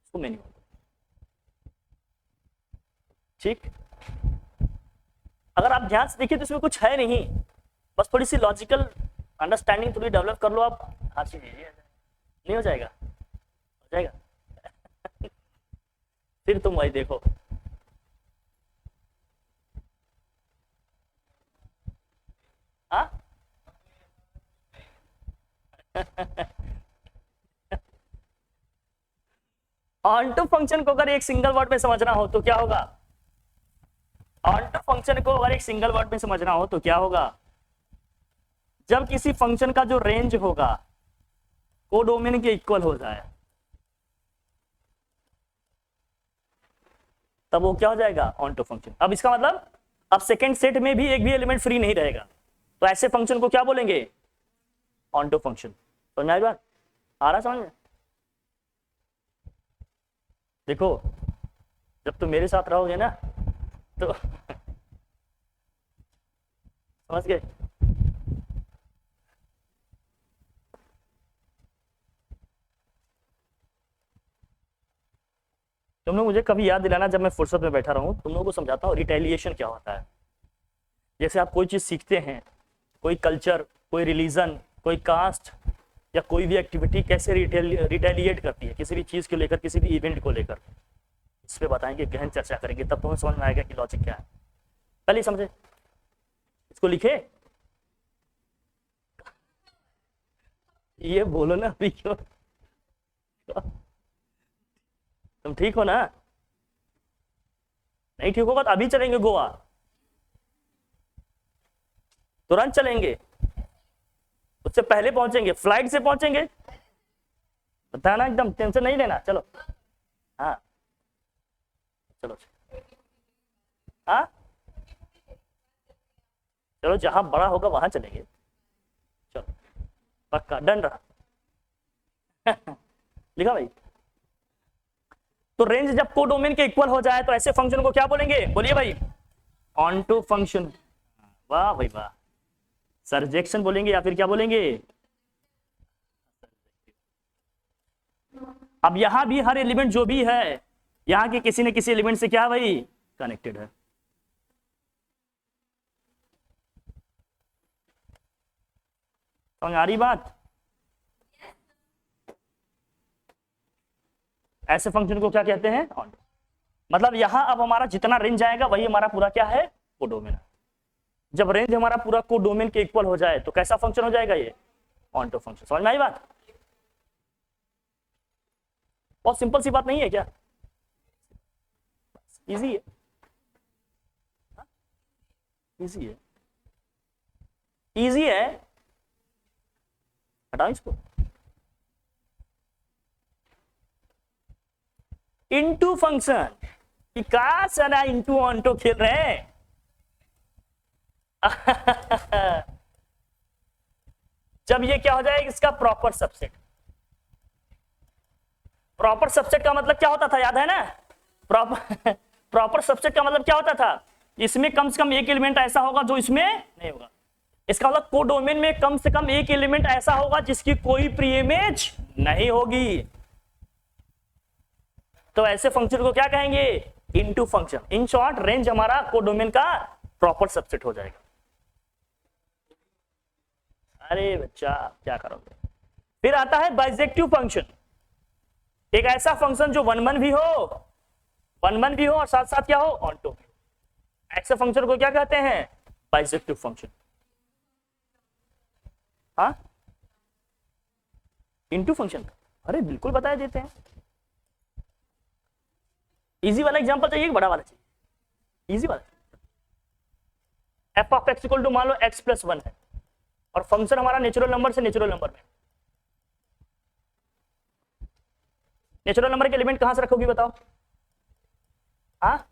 उसको मेनी वन। ठीक, अगर आप ध्यान से देखिए तो इसमें कुछ है नहीं, बस थोड़ी सी लॉजिकल अंडरस्टैंडिंग थोड़ी डेवलप कर लो आप, हर चीज नहीं हो जाएगा, हो जाएगा। फिर तुम वही देखो, हाँ ऑनटू फंक्शन को अगर एक सिंगल वर्ड में समझना हो तो क्या होगा, ऑनटू फंक्शन को अगर एक सिंगल वर्ड में समझना हो तो क्या होगा, जब किसी फंक्शन का जो रेंज होगा कोडोमेन के इक्वल हो जाए तब वो क्या हो जाएगा, ऑनटू फंक्शन। अब इसका मतलब अब सेकंड सेट में भी एक भी एलिमेंट फ्री नहीं रहेगा, तो ऐसे फंक्शन को क्या बोलेंगे, ऑनटू फंक्शन। समझ में आई बात, आ रहा समझ में। देखो जब तुम मेरे साथ रहोगे ना तो समझ गए। तुम लोग मुझे कभी याद दिलाना जब मैं फुर्सत में बैठा रहूं, तुम लोगों को समझाता हूँ रिटेलिएशन क्या होता है। जैसे आप कोई चीज सीखते हैं, कोई कल्चर, कोई रिलीजन, कोई कास्ट या कोई भी एक्टिविटी कैसे रिटेलिएट करती है किसी भी चीज को लेकर, किसी भी इवेंट को लेकर, इस पे बताएंगे, गहन चर्चा करेंगे, तब तुम्हें समझ में आएगा कि लॉजिक क्या है। पहले समझे, इसको लिखे, ये बोलो ना अभी क्यों, तुम ठीक हो ना? नहीं ठीक होगा तो अभी चलेंगे गोवा, तुरंत चलेंगे, उससे पहले पहुंचेंगे, फ्लाइट से पहुंचेंगे, बताना, एकदम टेंशन नहीं लेना। चलो हाँ चलो, हाँ चलो, जहां बड़ा होगा वहां चलेंगे। चलो पक्का, डन रहा। लिखा भाई। तो रेंज जब कोडोमेन के इक्वल हो जाए तो ऐसे फंक्शन को क्या बोलेंगे, बोलिए भाई? Onto function. वाह भाई वाह। सरजेक्शन बोलेंगे या फिर क्या बोलेंगे? अब यहां भी हर एलिमेंट जो भी है यहां के किसी न किसी एलिमेंट से क्या भाई, कनेक्टेड है। समझ आ रही बात? ऐसे फंक्शन को क्या कहते हैं, ऑनटो। मतलब यहां अब हमारा जितना रेंज आएगा वही हमारा पूरा क्या है, कोडोमेन। जब रेंज हमारा पूरा कोडोमेन के इक्वल हो जाए तो कैसा फंक्शन हो जाएगा ये, ऑनटो फंक्शन। समझ में आई बात? बहुत सिंपल सी बात नहीं है क्या? इजी है, इजी है, इजी है। हटाओ इसको। इनटू फंक्शन, क्या सारा इनटू ऑनटो खेल रहे हैं। जब ये क्या हो जाएगा, इसका प्रॉपर सबसेट। प्रॉपर सबसेट का मतलब क्या होता था, याद है ना? प्रॉपर सबसेट का मतलब क्या होता था, इसमें कम से कम एक एलिमेंट ऐसा होगा जो इसमें नहीं होगा। इसका मतलब कोडोमेन में कम से कम एक एलिमेंट ऐसा होगा जिसकी कोई प्री इमेज नहीं होगी। तो ऐसे फंक्शन को क्या कहेंगे, into function. In short range हमारा कोडोमेन का प्रॉपर सबसेट हो जाएगा। अरे बच्चा क्या करोगे। फिर आता है बाइजेक्टिव फंक्शन। एक ऐसा फंक्शन जो वन वन भी हो, वन वन भी हो और साथ साथ क्या हो, ऑनटो। ऐसे फंक्शन को क्या कहते हैं, बाइजेक्टिव फंक्शन। हाँ इनटू फंक्शन, अरे बिल्कुल बताया देते हैं। इजी वाला एग्जांपल चाहिए कि बड़ा वाला चाहिए? इजी वाला। F of x equal to मान लो एक्स प्लस वन है और फंक्शन हमारा नेचुरल नंबर से नेचुरल नंबर में। नेचुरल नंबर के एलिमेंट कहां से रखोगी बताओ? हाँ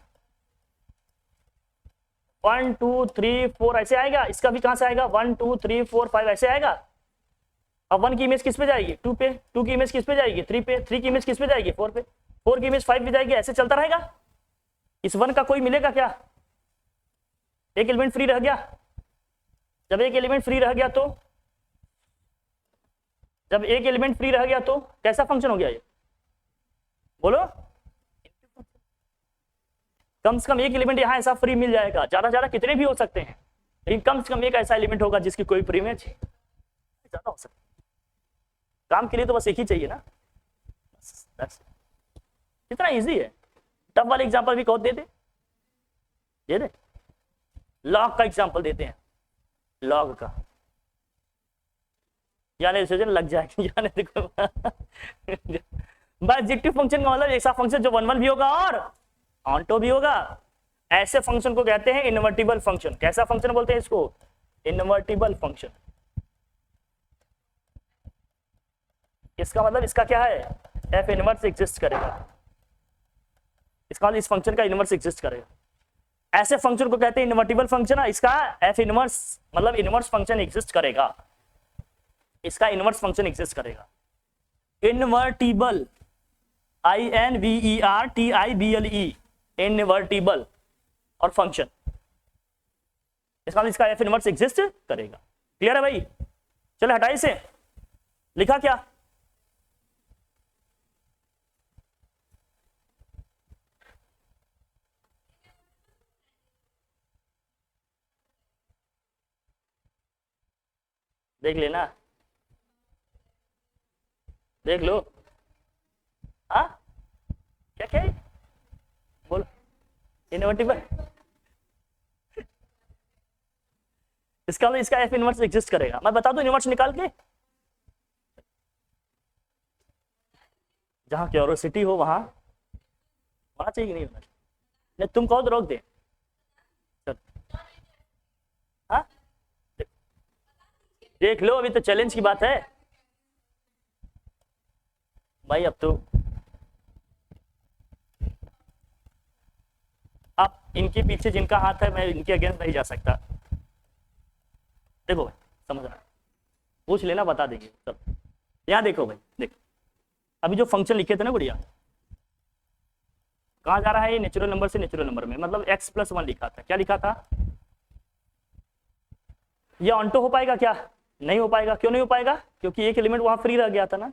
1 2 3 4 ऐसे आएगा। इसका भी कहां से आएगा, 1 2 3 4 5 ऐसे आएगा। अब 1 की इमेज किस पे जाएगी, 2 पे, 2 की इमेज किस पे जाएगी, 3 पे, 3 की इमेज किस पे जाएगी, 4 पे, 4 की इमेज 5 पे जाएगी। ऐसे चलता रहेगा। इस 1 का कोई मिलेगा क्या? एक एलिमेंट फ्री रह गया। जब एक एलिमेंट फ्री रह गया तो, जब एक एलिमेंट फ्री रह गया तो कैसा फंक्शन हो गया ये, बोलो? कम से कम एक एलिमेंट यहां ऐसा फ्री मिल जाएगा। ज्यादा ज्यादा कितने भी हो सकते हैं, लेकिन कम से कम एक ऐसा एलिमेंट होगा जिसकी कोई प्री इमेज ज्यादा हो सकती है। काम के लिए तो बस एक ही चाहिए ना, कितना इजी है। टफ वाले एग्जांपल भी कौन दे दे, लॉग का एग्जांपल देते हैं, लॉग का। यानी सोचने लग जाएगी, यानी देखो बाइजेक्टिव फंक्शन का मतलब ऐसा फंक्शन जो वन वन भी होगा और ऑनटो भी होगा। ऐसे फंक्शन को कहते हैं इनवर्टिबल फंक्शन। कैसा फंक्शन बोलते हैं इसको, इनवर्टिबल फंक्शन। इसका मतलब इसका क्या है, एफ इनवर्स एग्जिस्ट करेगा। इसका मतलब इस फंक्शन का इनवर्स एग्जिस्ट करेगा। ऐसे फंक्शन को कहते हैं इनवर्टिबल फंक्शन। इसका एफ इनवर्स मतलब इनवर्स फंक्शन एग्जिस्ट करेगा, इसका इनवर्स फंक्शन एग्जिस्ट करेगा। इनवर्टिबल, INVERTIBLE, इनवर्टिबल और फंक्शन, इसका मतलब इसका एफ इनवर्स एग्जिस्ट करेगा। क्लियर है भाई? चलो हटाइए से, लिखा क्या, देख लेना, देख लो। हाँ क्या क्या है? बोलो। इनवर्टिबल, इसका मतलब इसका एफ इनवर्स एग्जिस्ट करेगा। मैं बता दूं इनवर्स निकाल के, जहां क्यूरोसिटी हो वहां होना चाहिए कि नहीं होना चाहिए? नहीं तुम कहो तो रोक दे। चल। हाँ देख लो, अभी तो चैलेंज की बात है भाई। अब तो आप इनके पीछे जिनका हाथ है, मैं इनके अगेंस्ट नहीं जा सकता। देखो भाई, समझ रहा है, पूछ लेना बता देंगे सब। यहाँ देखो भाई, देखो अभी जो फंक्शन लिखे थे ना बढ़िया, कहाँ जा रहा है ये? नेचुरल नंबर से नेचुरल नंबर में, मतलब x+1 लिखा था। क्या लिखा था? ये ऑन्टो हो पाएगा क्या? नहीं हो पाएगा। क्यों नहीं हो पाएगा? क्योंकि एक एलिमेंट वहां फ्री रह गया था ना।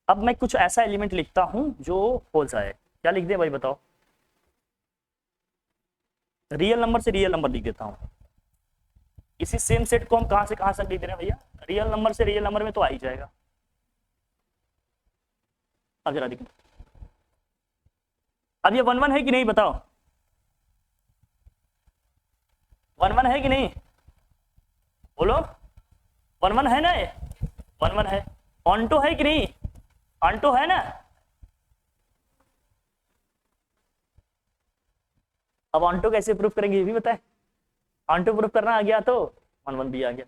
अब मैं कुछ ऐसा एलिमेंट लिखता हूं जो हो जाए। क्या लिख दे भाई बताओ? रियल नंबर से रियल नंबर लिख देता हूं। इसी सेम सेट को हम कहां से कहां तक लिख दे रहे हैं भैया? रियल नंबर से रियल नंबर में तो आ ही जाएगा। अब जरा देखो, अब ये 1 1 है कि नहीं बताओ? 1 1 है कि नहीं? बोलो। 1 1 है ना? ये 1 1 है। ऑन्टो है कि नहीं? ऑन्टो है ना? अब ऑन्टो कैसे प्रूफ करेंगे ये भी बताए। ऑन्टो प्रूफ करना आ गया तो 1 1 भी आ गया।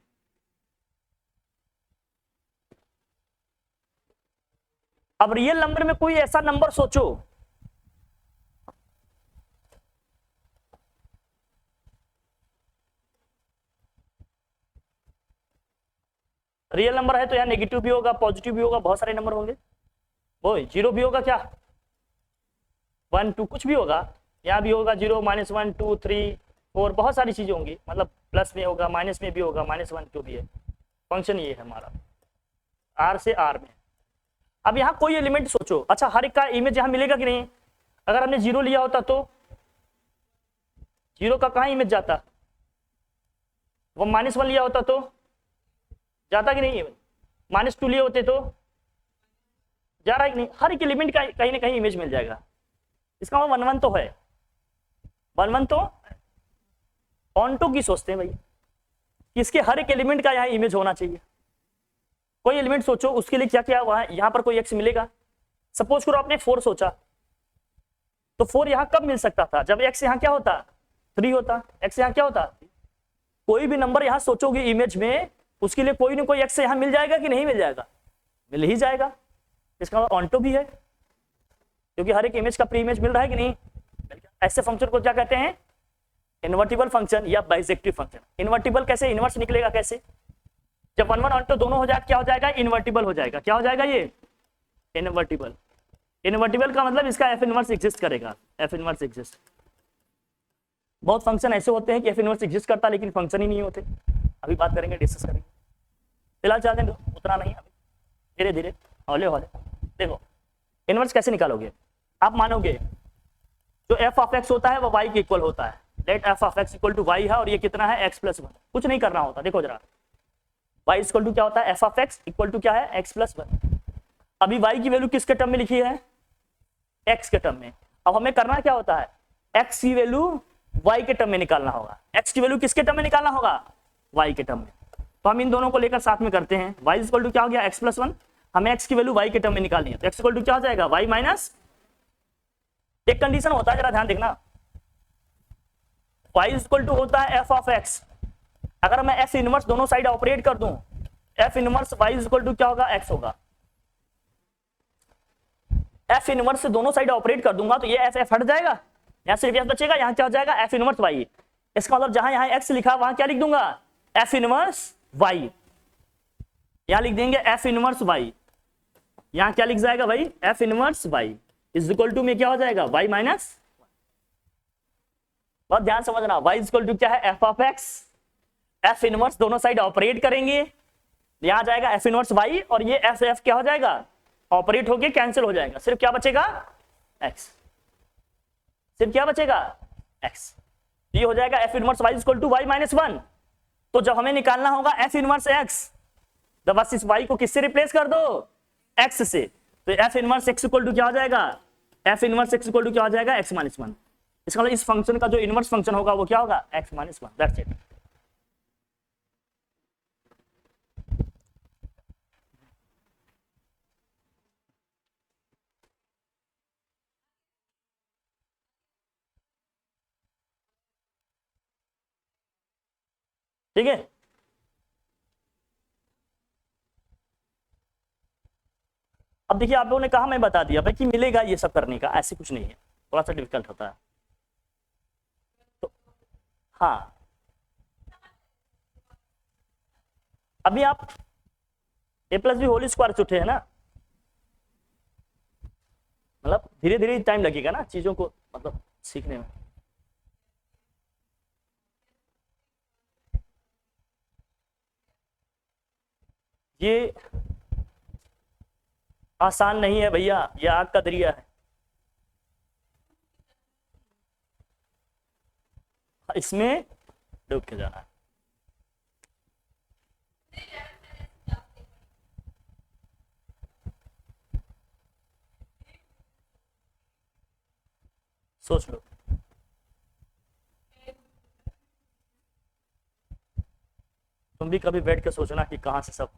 अब रियल नंबर में कोई ऐसा नंबर सोचो, रियल नंबर है तो यहाँ नेगेटिव भी होगा, पॉजिटिव भी होगा, बहुत सारे नंबर होंगे। वो जीरो भी होगा क्या? 1 2 कुछ भी होगा, यहाँ भी होगा 0 -1 2 3 4, बहुत सारी चीजें होंगी। मतलब प्लस में होगा, माइनस में भी होगा, -1 2 भी है। फंक्शन ये है हमारा, आर से आर में। अब यहाँ कोई एलिमेंट सोचो। अच्छा, हर एक का इमेज यहाँ मिलेगा कि नहीं? अगर हमने 0 लिया होता तो 0 का कहाँ इमेज जाता? वो -1 लिया होता तो जाता कि नहीं? -2 लिए होते तो जा रहा है कि नहीं? हर एक एलिमेंट का कहीं ना कहीं इमेज मिल जाएगा। इसका मतलब 1 1 तो है। 1 1 तो ऑन्टो की सोचते हैं भाई, इसके हर एक एलिमेंट का यहाँ इमेज होना चाहिए। कोई एलिमेंट सोचो, उसके लिए क्या क्या वहां यहाँ पर कोई एक्स मिलेगा। सपोज करो आपने 4 सोचा, तो 4 यहाँ कब मिल सकता था? जब एक्स यहाँ क्या होता? 3 होता। एक्स यहाँ क्या होता? कोई भी नंबर यहाँ सोचोगे इमेज में, उसके लिए कोई ना कोई एक्स यहाँ मिल जाएगा कि नहीं मिल जाएगा? मिल ही जाएगा। इसका मतलब ऑन्टो भी है, क्योंकि हर एक इमेज का प्री इमेज मिल रहा है कि नहीं? ऐसे फंक्शन को क्या कहते हैं? इन्वर्टिबल फंक्शन या बाइसेक्टिव फंक्शन। इन्वर्टिबल कैसे? इनवर्स निकलेगा कैसे? जब 1 1 ऑन्टो दोनों हो जाए क्या हो जाएगा? इन्वर्टिबल हो जाएगा। क्या हो जाएगा ये? इन्वर्टिबल। इन्वर्टिबल का मतलब इसका एफ इनवर्स एग्जिस्ट करेगा। F inverse exist. बहुत फंक्शन ऐसे होते हैं कि एफ इनवर्स एग्जिस्ट करता है लेकिन फंक्शन ही नहीं होते। अभी बात करेंगे, डिस्कस करेंगे, फिलहाल चलते हैं, उतना नहीं, अभी धीरे धीरे हौले हौले। देखो इनवर्स कैसे निकालोगे? आप मानोगे जो एफ ऑफ एक्स होता है वो वाई के इक्वल होता है। Let f of x equal to y है और ये कितना है? x+1। कुछ नहीं करना होता। देखो जरा, y इक्वल टू क्या होता है? F of x equal to क्या है? x+1। अभी y की वैल्यू किसके टर्म में लिखी है? x के टर्म में। अब हमें करना क्या होता है? x की वैल्यू y के टर्म में निकालना होगा। x की वैल्यू किसके टर्म में निकालना होगा? y के टर्म में। तो हम इन दोनों को लेकर साथ में करते हैं। y इक्वल टू क्या हो गया? x+1। हमें x की वैल्यू y के टर्म में निकालनी है, तो x इक्वल टू क्या हो जाएगा? y माइनस, एक कंडीशन होता है, जरा ध्यान देखना, y इक्वल टू होता है एफ ऑफ एक्स। अगर मैं एफ इनवर्स दोनों साइड ऑपरेट कर दूं, f inverse y equal to क्या होगा? x होगा। एफ इनवर्स से दोनों साइड ऑपरेट कर दूंगा तो ये एफ एफ हट जाएगा, यहां सिर्फ एफ बचेगा। यहां क्या हो जाएगा? F inverse y। इसका मतलब जहां यहां x लिखा वहां क्या लिख दूंगा? F inverse y। यहां लिख देंगे एफ इनवर्स y। यहां क्या लिख जाएगा भाई? F inverse y is equal to में क्या हो जाएगा? y minus. बहुत ध्यान समझना, y इक्वल टू क्या है? F of x. F inverse दोनों साइड ऑपरेट करेंगे, यहां जाएगा एफ इनवर्स y और ये एफ एफ क्या हो जाएगा? ऑपरेट होके कैंसिल हो जाएगा। सिर्फ क्या बचेगा? x। सिर्फ क्या बचेगा? x। ये हो जाएगा f inverse y equal to y minus 1। तो जब हमें निकालना होगा एफ इनवर्स x, तो बस इस y को किससे रिप्लेस कर दो, x से। तो f inverse x equal to क्या हो जाएगा, f inverse x equal to क्या हो जाएगा, x माइनस 1। इसका मतलब इस फंक्शन का जो इनवर्स फंक्शन होगा वो क्या होगा, x माइनस 1। That's it. ठीक है, अब देखिए आप लोगों ने कहा, मैं बता दिया भाई कि मिलेगा ये सब करने का, ऐसे कुछ नहीं है, थोड़ा सा डिफिकल्ट होता है। तो हाँ, अभी आप a plus b whole square से उठे है ना, मतलब धीरे धीरे टाइम लगेगा ना चीजों को मतलब सीखने में। ये आसान नहीं है भैया, ये आग का दरिया है। इसमें डूब के जाना है। सोच लो, तुम भी कभी बैठ के सोचना कि कहां से सब।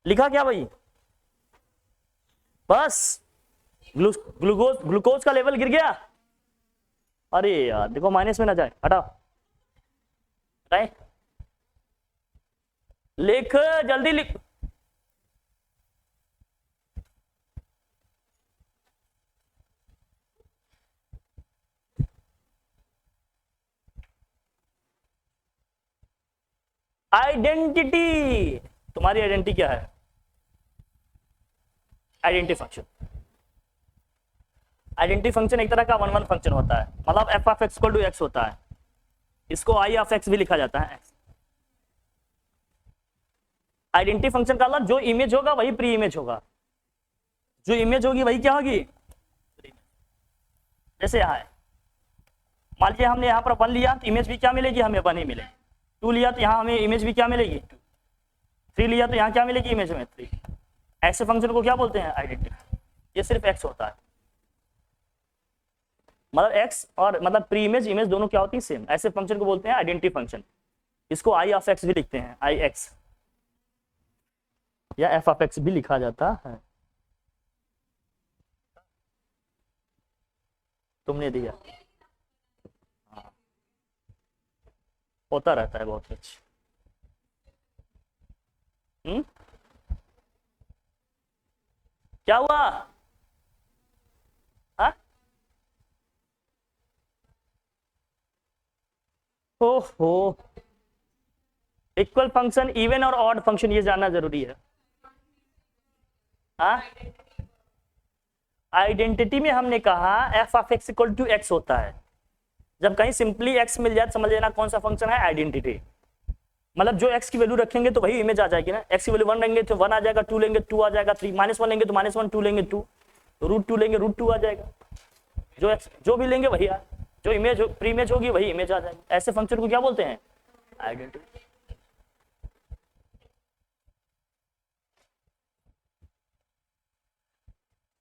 लिखा क्या भाई, बस ग्लूकोज ग्लूकोज का लेवल गिर गया। अरे यार देखो माइनस में ना जाए, हटाओ हटाए, लिख जल्दी लिख। आइडेंटिटी, तुम्हारी आइडेंटिटी क्या है, आइडेंटिटी फंक्शन। आइडेंटिटी फंक्शन एक तरह का वन वन फंक्शन होता है, मतलब f of x equal to x होता है, इसको आई ऑफ एक्स भी लिखा जाता है। आइडेंटिटी फंक्शन का मतलब जो इमेज होगा वही प्री इमेज होगा, जो इमेज होगी वही क्या होगी। जैसे यहाँ है, मान लीजिए हमने यहाँ पर 1 लिया तो इमेज भी क्या मिलेगी, हमें 1 ही मिलेगी। 2 लिया तो यहाँ हमें इमेज भी क्या मिलेगी, 2। 3 लिया तो यहाँ क्या मिलेगी, इमेज में 3। ऐसे फंक्शन को क्या बोलते हैं, आइडेंटिटी। ये सिर्फ एक्स होता है, मतलब एक्स और मतलब प्री इमेज इमेज दोनों क्या होती है, सेम। ऐसे फंक्शन को बोलते हैं आइडेंटिटी फंक्शन। इसको आई ऑफ एक्स भी लिखते हैं, आई एक्स या एफ ऑफ एक्स भी लिखा जाता है। तुमने दिया, हाँ, होता रहता है बहुत कुछ। क्या हुआ, हाँ, ओहो, इक्वल फंक्शन, इवन और ऑड फंक्शन, ये जानना जरूरी है। हाँ, आइडेंटिटी में हमने कहा f of x equal to x होता है। जब कहीं सिंपली एक्स मिल जाए तो समझ लेना कौन सा फंक्शन है, आइडेंटिटी। मतलब जो एक्स की वैल्यू रखेंगे तो वही इमेज आ जाएगी ना। एक्स की वैल्यू 1 लेंगे तो 1 आ जाएगा, 2 लेंगे 2 आ जाएगा, 3 -1 लेंगे तो -1, 2 लेंगे 2, √2 लेंगे √2 आ जाएगा। जो एक्स जो भी लेंगे वही जो इमेज प्री इमेज होगी वही इमेज आ जाएगी। ऐसे फंक्शन को क्या बोलते हैं, आइडेंटिटी।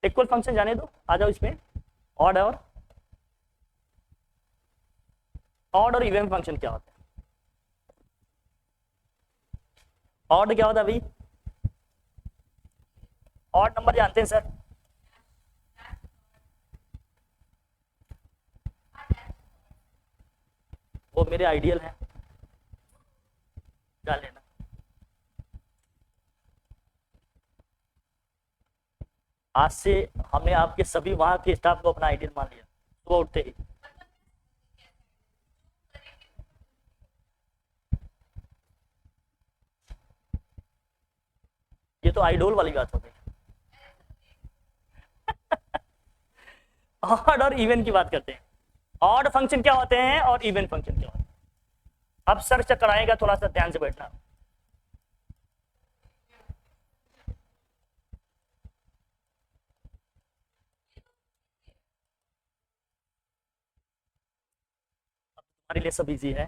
इक्वल फंक्शन जाने दो, आ जाओ इसमें। ऑड और इवन फंक्शन क्या होता है, ऑड क्या होता है भाई, ऑड नंबर जानते हैं सर, वो मेरे आइडियल हैं, जान लेना। आज से हमने आपके सभी वहां के स्टाफ को अपना आइडियल मान लिया सुबह उठते ही। ये तो आइडोल वाली बात हो गई। ऑड और इवन की बात करते हैं। ऑड फंक्शन क्या होते हैं और इवन फंक्शन क्या होते हैं, अब सर चक्कर आएगा, थोड़ा सा ध्यान से बैठना। हमारे लिए सब इजी है।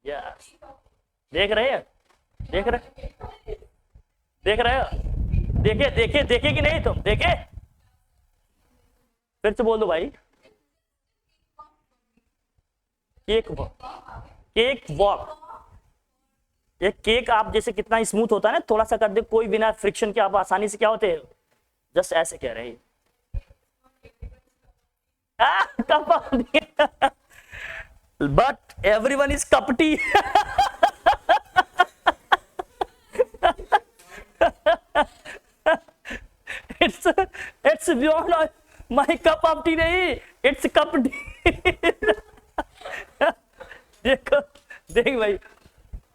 यस, देख रहे हैं, देख रहे देख रहे हो, देखे देखे देखे कि नहीं, तुम देखे? फिर से बोल दो भाई। Cake walk, cake walk. ये केक आप जैसे कितना स्मूथ होता है ना, थोड़ा सा कर दे कोई बिना फ्रिक्शन के, आप आसानी से क्या होते हैं, जस्ट ऐसे कह रहे हैं। बट एवरीवन इज कपटी। It's beyond my cup of T, नहीं, इट्स कप टी। देखो, देख भाई,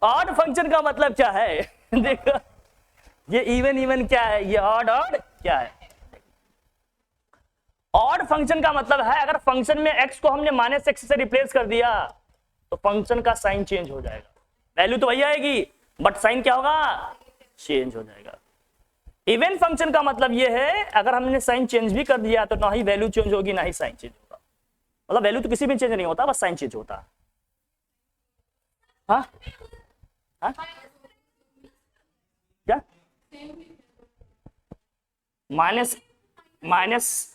ऑड फंक्शन का मतलब क्या है? देखो, ये इवन इवन क्या है, ये ऑड ऑड क्या है? ऑड फंक्शन का मतलब है अगर फंक्शन में x को हमने -x से रिप्लेस कर दिया तो फंक्शन का साइन चेंज हो जाएगा। वैल्यू तो वही आएगी बट साइन क्या होगा, चेंज हो जाएगा। इवन फंक्शन का मतलब ये है अगर हमने साइन चेंज भी कर दिया तो ना ही वैल्यू चेंज होगी ना ही साइन चेंज होगा। मतलब वैल्यू तो किसी भी चेंज नहीं होता, बस साइन चेंज होता है। हाँ हाँ, क्या माइनस माइनस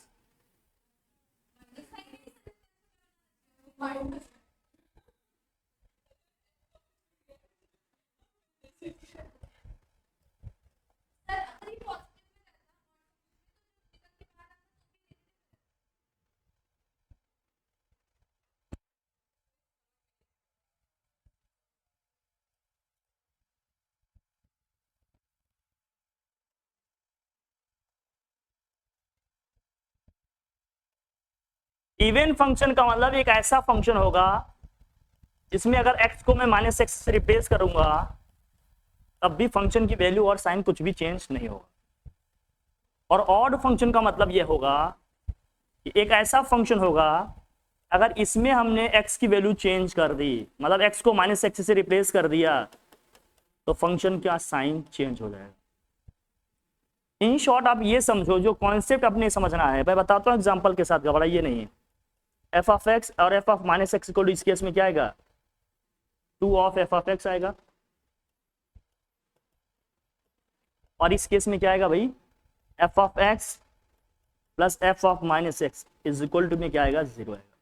इवन फंक्शन का मतलब एक ऐसा फंक्शन होगा जिसमें अगर x को मैं -x से रिप्लेस करूंगा तब भी फंक्शन की वैल्यू और साइन कुछ भी चेंज नहीं होगा। और ऑड फंक्शन का मतलब यह होगा कि एक ऐसा फंक्शन होगा अगर इसमें हमने x की वैल्यू चेंज कर दी, मतलब x को -x से रिप्लेस कर दिया तो फंक्शन का साइन चेंज हो जाएगा। इन शॉर्ट आप ये समझो, जो कॉन्सेप्ट अपने समझना है, मैं बताता हूँ एग्जांपल के साथ, घबराइए नहीं। f ऑफ x और f ऑफ -x को इस केस में क्या आएगा, 2 ऑफ f ऑफ x आएगा। और इस केस में क्या आएगा भाई, f of x plus f of -x is equal to में क्या आएगा, 0 आएगा।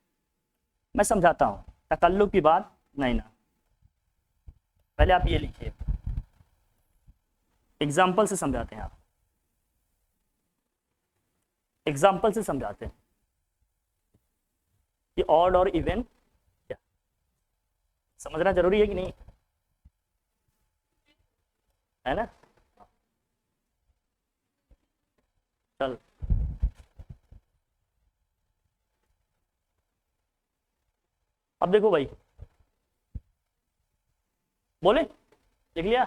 मैं समझाता हूँ, तकल्लुफ की बात नहीं ना, पहले आप ये लिखिए, एग्जाम्पल से समझाते हैं। आप एग्जाम्पल से समझाते हैं कि ऑड और इवन क्या समझना जरूरी है कि नहीं, है ना? चल, अब देखो भाई, बोले देख लिया,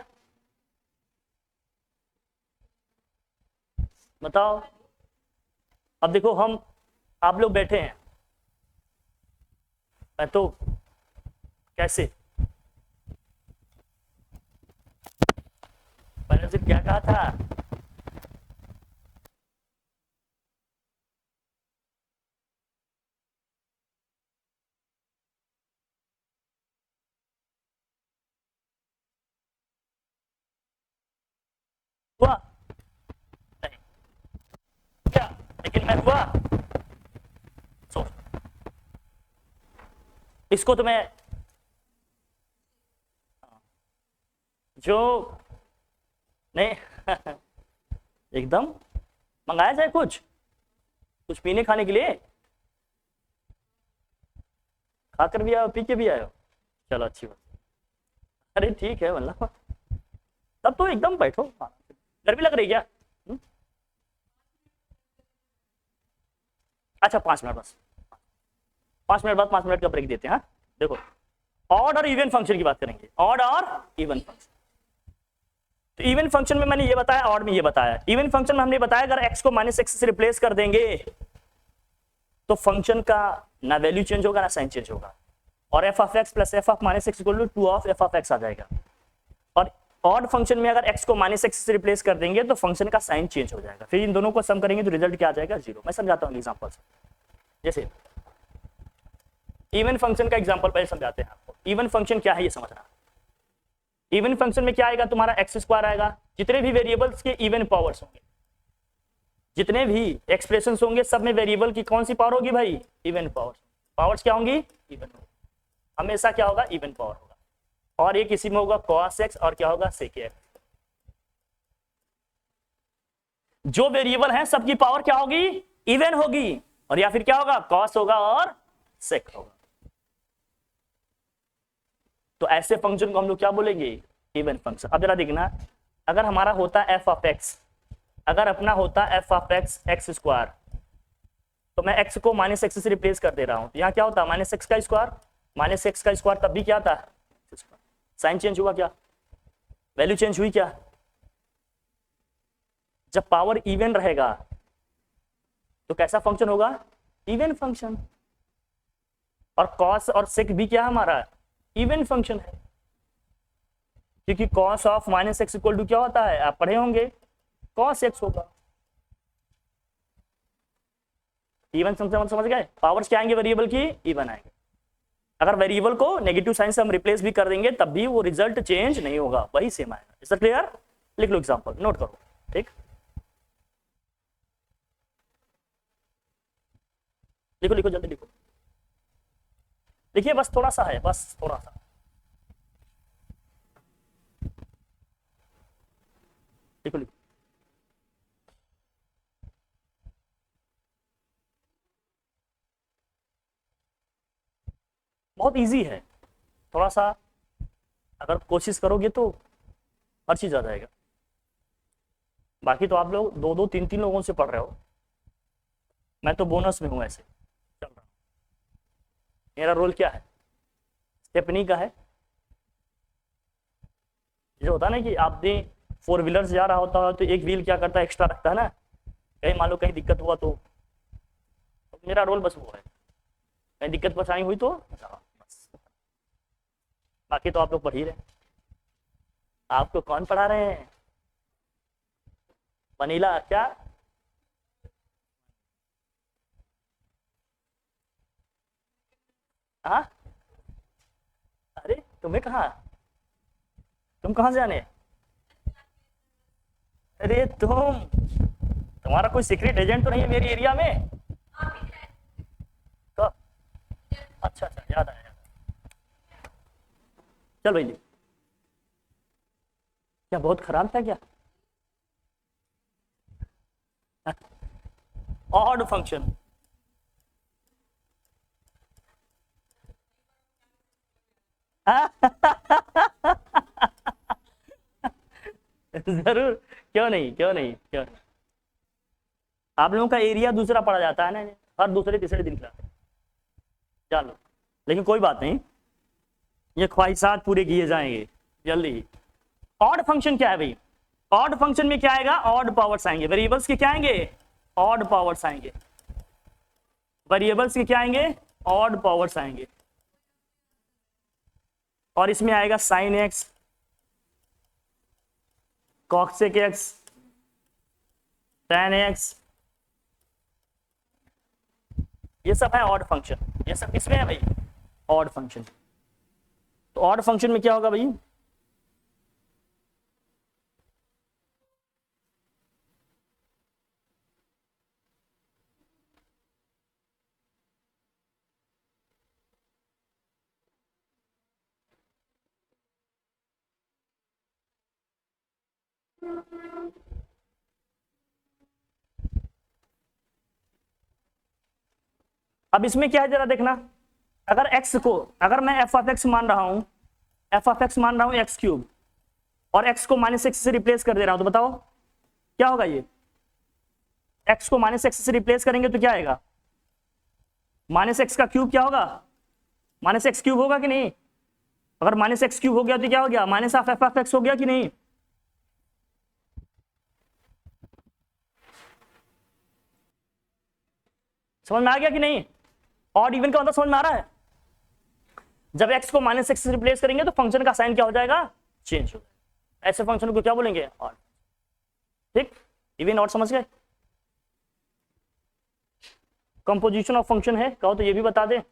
बताओ। अब देखो, हम आप लोग बैठे हैं, मैं तो कैसे, मैंने सिर्फ क्या कहा था, हुआ नहीं क्या, लेकिन मैं हुआ। सो इसको तो मैं जो नहीं एकदम मंगाया जाए कुछ कुछ पीने खाने के लिए, खाकर भी आयो पी के भी आयो, चलो अच्छी बात। अरे ठीक है, मतलब तब तो एकदम बैठो, गर्मी लग रही क्या? अच्छा 5 मिनट बस, 5 मिनट बाद 5 मिनट का ब्रेक देते हैं। हाँ देखो, ऑड और इवन फंक्शन की बात करेंगे, ऑड और इवन फंक्शन। तो इवन फंक्शन में मैंने ये बताया, ऑड में ये बताया। इवन फंक्शन में हमने बताया अगर x को -x से रिप्लेस कर देंगे तो फंक्शन का ना वैल्यू चेंज होगा ना साइन चेंज होगा, और f of x plus f of -x equal to 2 of f of x आ जाएगा। और ऑड फंक्शन में अगर x को -x से रिप्लेस कर देंगे तो फंक्शन का साइन चेंज हो जाएगा। फिर इन दोनों को सम करेंगे तो रिजल्ट क्या आ जाएगा, 0। मैं समझाता हूँ एग्जांपल से। जैसे इवन फंक्शन का एग्जांपल पहले समझाते हैं आपको। इवन फंक्शन क्या है ये समझना। इवन फंक्शन में क्या आएगा, तुम्हारा एक्स स्क्वायर आएगा, जितने भी वेरिएबल्स के इवन पावर्स होंगे, जितने भी एक्सप्रेशन होंगे सब में वेरिएबल की कौन सी पावर होगी भाई, इवन पावर। पावर्स क्या होंगी, इवन होगी, हमेशा क्या होगा, इवन पावर होगा। और ये किसी में होगा cos x और क्या होगा sec x। जो वेरिएबल है सबकी पावर क्या होगी, इवन होगी, और या फिर क्या होगा, cos होगा और sec होगा। तो ऐसे फंक्शन को हम लोग क्या बोलेंगे, इवन फंक्शन। अब जरा देखना, अगर हमारा होता है f ऑफ x, अगर अपना होता है f of x x square, तो मैं x को माइनस एक्स से रिप्लेस कर दे रहा हूं, तो यहाँ क्या होता है माइनस एक्स का स्क्वायर, माइनस एक्स का स्क्वायर तब भी क्या था, साइन चेंज हुआ क्या, वैल्यू चेंज हुई क्या। जब पावर इवन रहेगा तो कैसा फंक्शन होगा, इवन फंक्शन। और कॉस और सेक भी क्या हमारा, इवन फंक्शन है, क्योंकि cos of minus x equal to क्या होता है, आप पढ़े होंगे, कॉस एक्स होगा। इवन फंक्शन समझ गए, पावर्स क्या आएंगे वेरिएबल की, इवन आएंगे। अगर वेरिएबल को नेगेटिव साइन से हम रिप्लेस भी कर देंगे तब भी वो रिजल्ट चेंज नहीं होगा, वही सेम आएगा। इज दैट क्लियर, लिख लो एग्जांपल, नोट करो, ठीक, लिखो लिखो जल्दी लिखो, लिखिए, बस थोड़ा सा है, बस थोड़ा सा, लिखो लिखो। बहुत इजी है, थोड़ा सा अगर कोशिश करोगे तो हर चीज आ जाएगा। बाकी तो आप लोग दो दो तीन तीन लोगों से पढ़ रहे हो, मैं तो बोनस में हूं, ऐसे चल रहा हूं। मेरा रोल क्या है, स्टेपनी का है। जो होता है ना कि आपने 4 व्हीलर से जा रहा होता है तो एक व्हील क्या करता है, एक्स्ट्रा रखता है ना, कहीं मान लो कहीं दिक्कत हुआ तो मेरा रोल बस वो है, कहीं दिक्कत परेशानी हुई तो बस। बाकी तो आप लोग पढ़ ही रहे, आपको कौन पढ़ा रहे हैं, वनीला क्या, हाँ, अरे तुम्हें कहा, तुम कहाँ से आने, अरे तुम्हारा कोई सीक्रेट एजेंट तो नहीं है मेरी एरिया में, कब, अच्छा अच्छा याद आया, चल भाई, क्या बहुत खराब था क्या, ऑड फंक्शन, जरूर, क्यों नहीं क्यों नहीं क्यों नहीं। आप लोगों का एरिया दूसरा पड़ा जाता है ना, हर दूसरे तीसरे दिन का, चलो, लेकिन कोई बात नहीं, ये ख्वाहिशात पूरे किए जाएंगे जल्दी। ऑड फंक्शन क्या है भाई, ऑड फंक्शन में क्या आएगा, ऑड पावर्स आएंगे, वेरिएबल्स के क्या आएंगे, ऑड पावर्स आएंगे, वेरिएबल्स के क्या आएंगे, ऑड पावर्स आएंगे। और इसमें आएगा sine x, cosec x, tan x, ये सब है ऑड फंक्शन, ये सब किसमें है भाई, ऑड फंक्शन। तो ऑड फंक्शन में क्या होगा भाई, अब इसमें क्या है जरा देखना, अगर x को, अगर मैं f ऑफ x मान रहा हूं, f ऑफ x मान रहा हूं एक्स क्यूब, और x को माइनस एक्स से रिप्लेस कर दे रहा हूं, तो बताओ क्या होगा, ये x को माइनस एक्स से रिप्लेस करेंगे तो क्या आएगा, माइनस एक्स का क्यूब क्या होगा, माइनस एक्स क्यूब होगा कि नहीं। अगर माइनस एक्स क्यूब हो गया तो क्या हो गया, minus of F of x हो गया कि नहीं। समझ में आ गया कि नहीं, ऑड इवन का मतलब समझ में आ रहा है। जब x को माइनस एक्स से रिप्लेस करेंगे तो फंक्शन का साइन क्या हो जाएगा, चेंज हो जाएगा। ऐसे फंक्शन को क्या बोलेंगे, ऑड। ठीक, इवन ऑड समझ गए। कंपोजिशन ऑफ फंक्शन है कहो तो ये भी बता दे,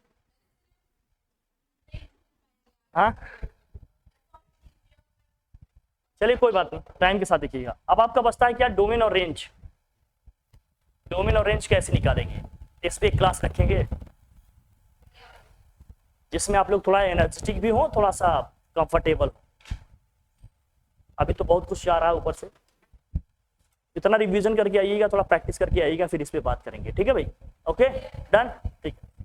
हाँ चलिए कोई बात नहीं, टाइम के साथ देखिएगा। अब आपका बचता है क्या, डोमेन और रेंज। डोमेन और रेंज कैसे निकालेंगे, इस पे एक क्लास रखेंगे जिसमें आप लोग थोड़ा एनर्जेटिक भी हो, थोड़ा सा कंफर्टेबल हो। अभी तो बहुत कुछ आ रहा है ऊपर से, इतना रिवीजन करके आइएगा, थोड़ा प्रैक्टिस करके आइएगा, फिर इस पे बात करेंगे, ठीक है भाई। ओके डन, ठीक है।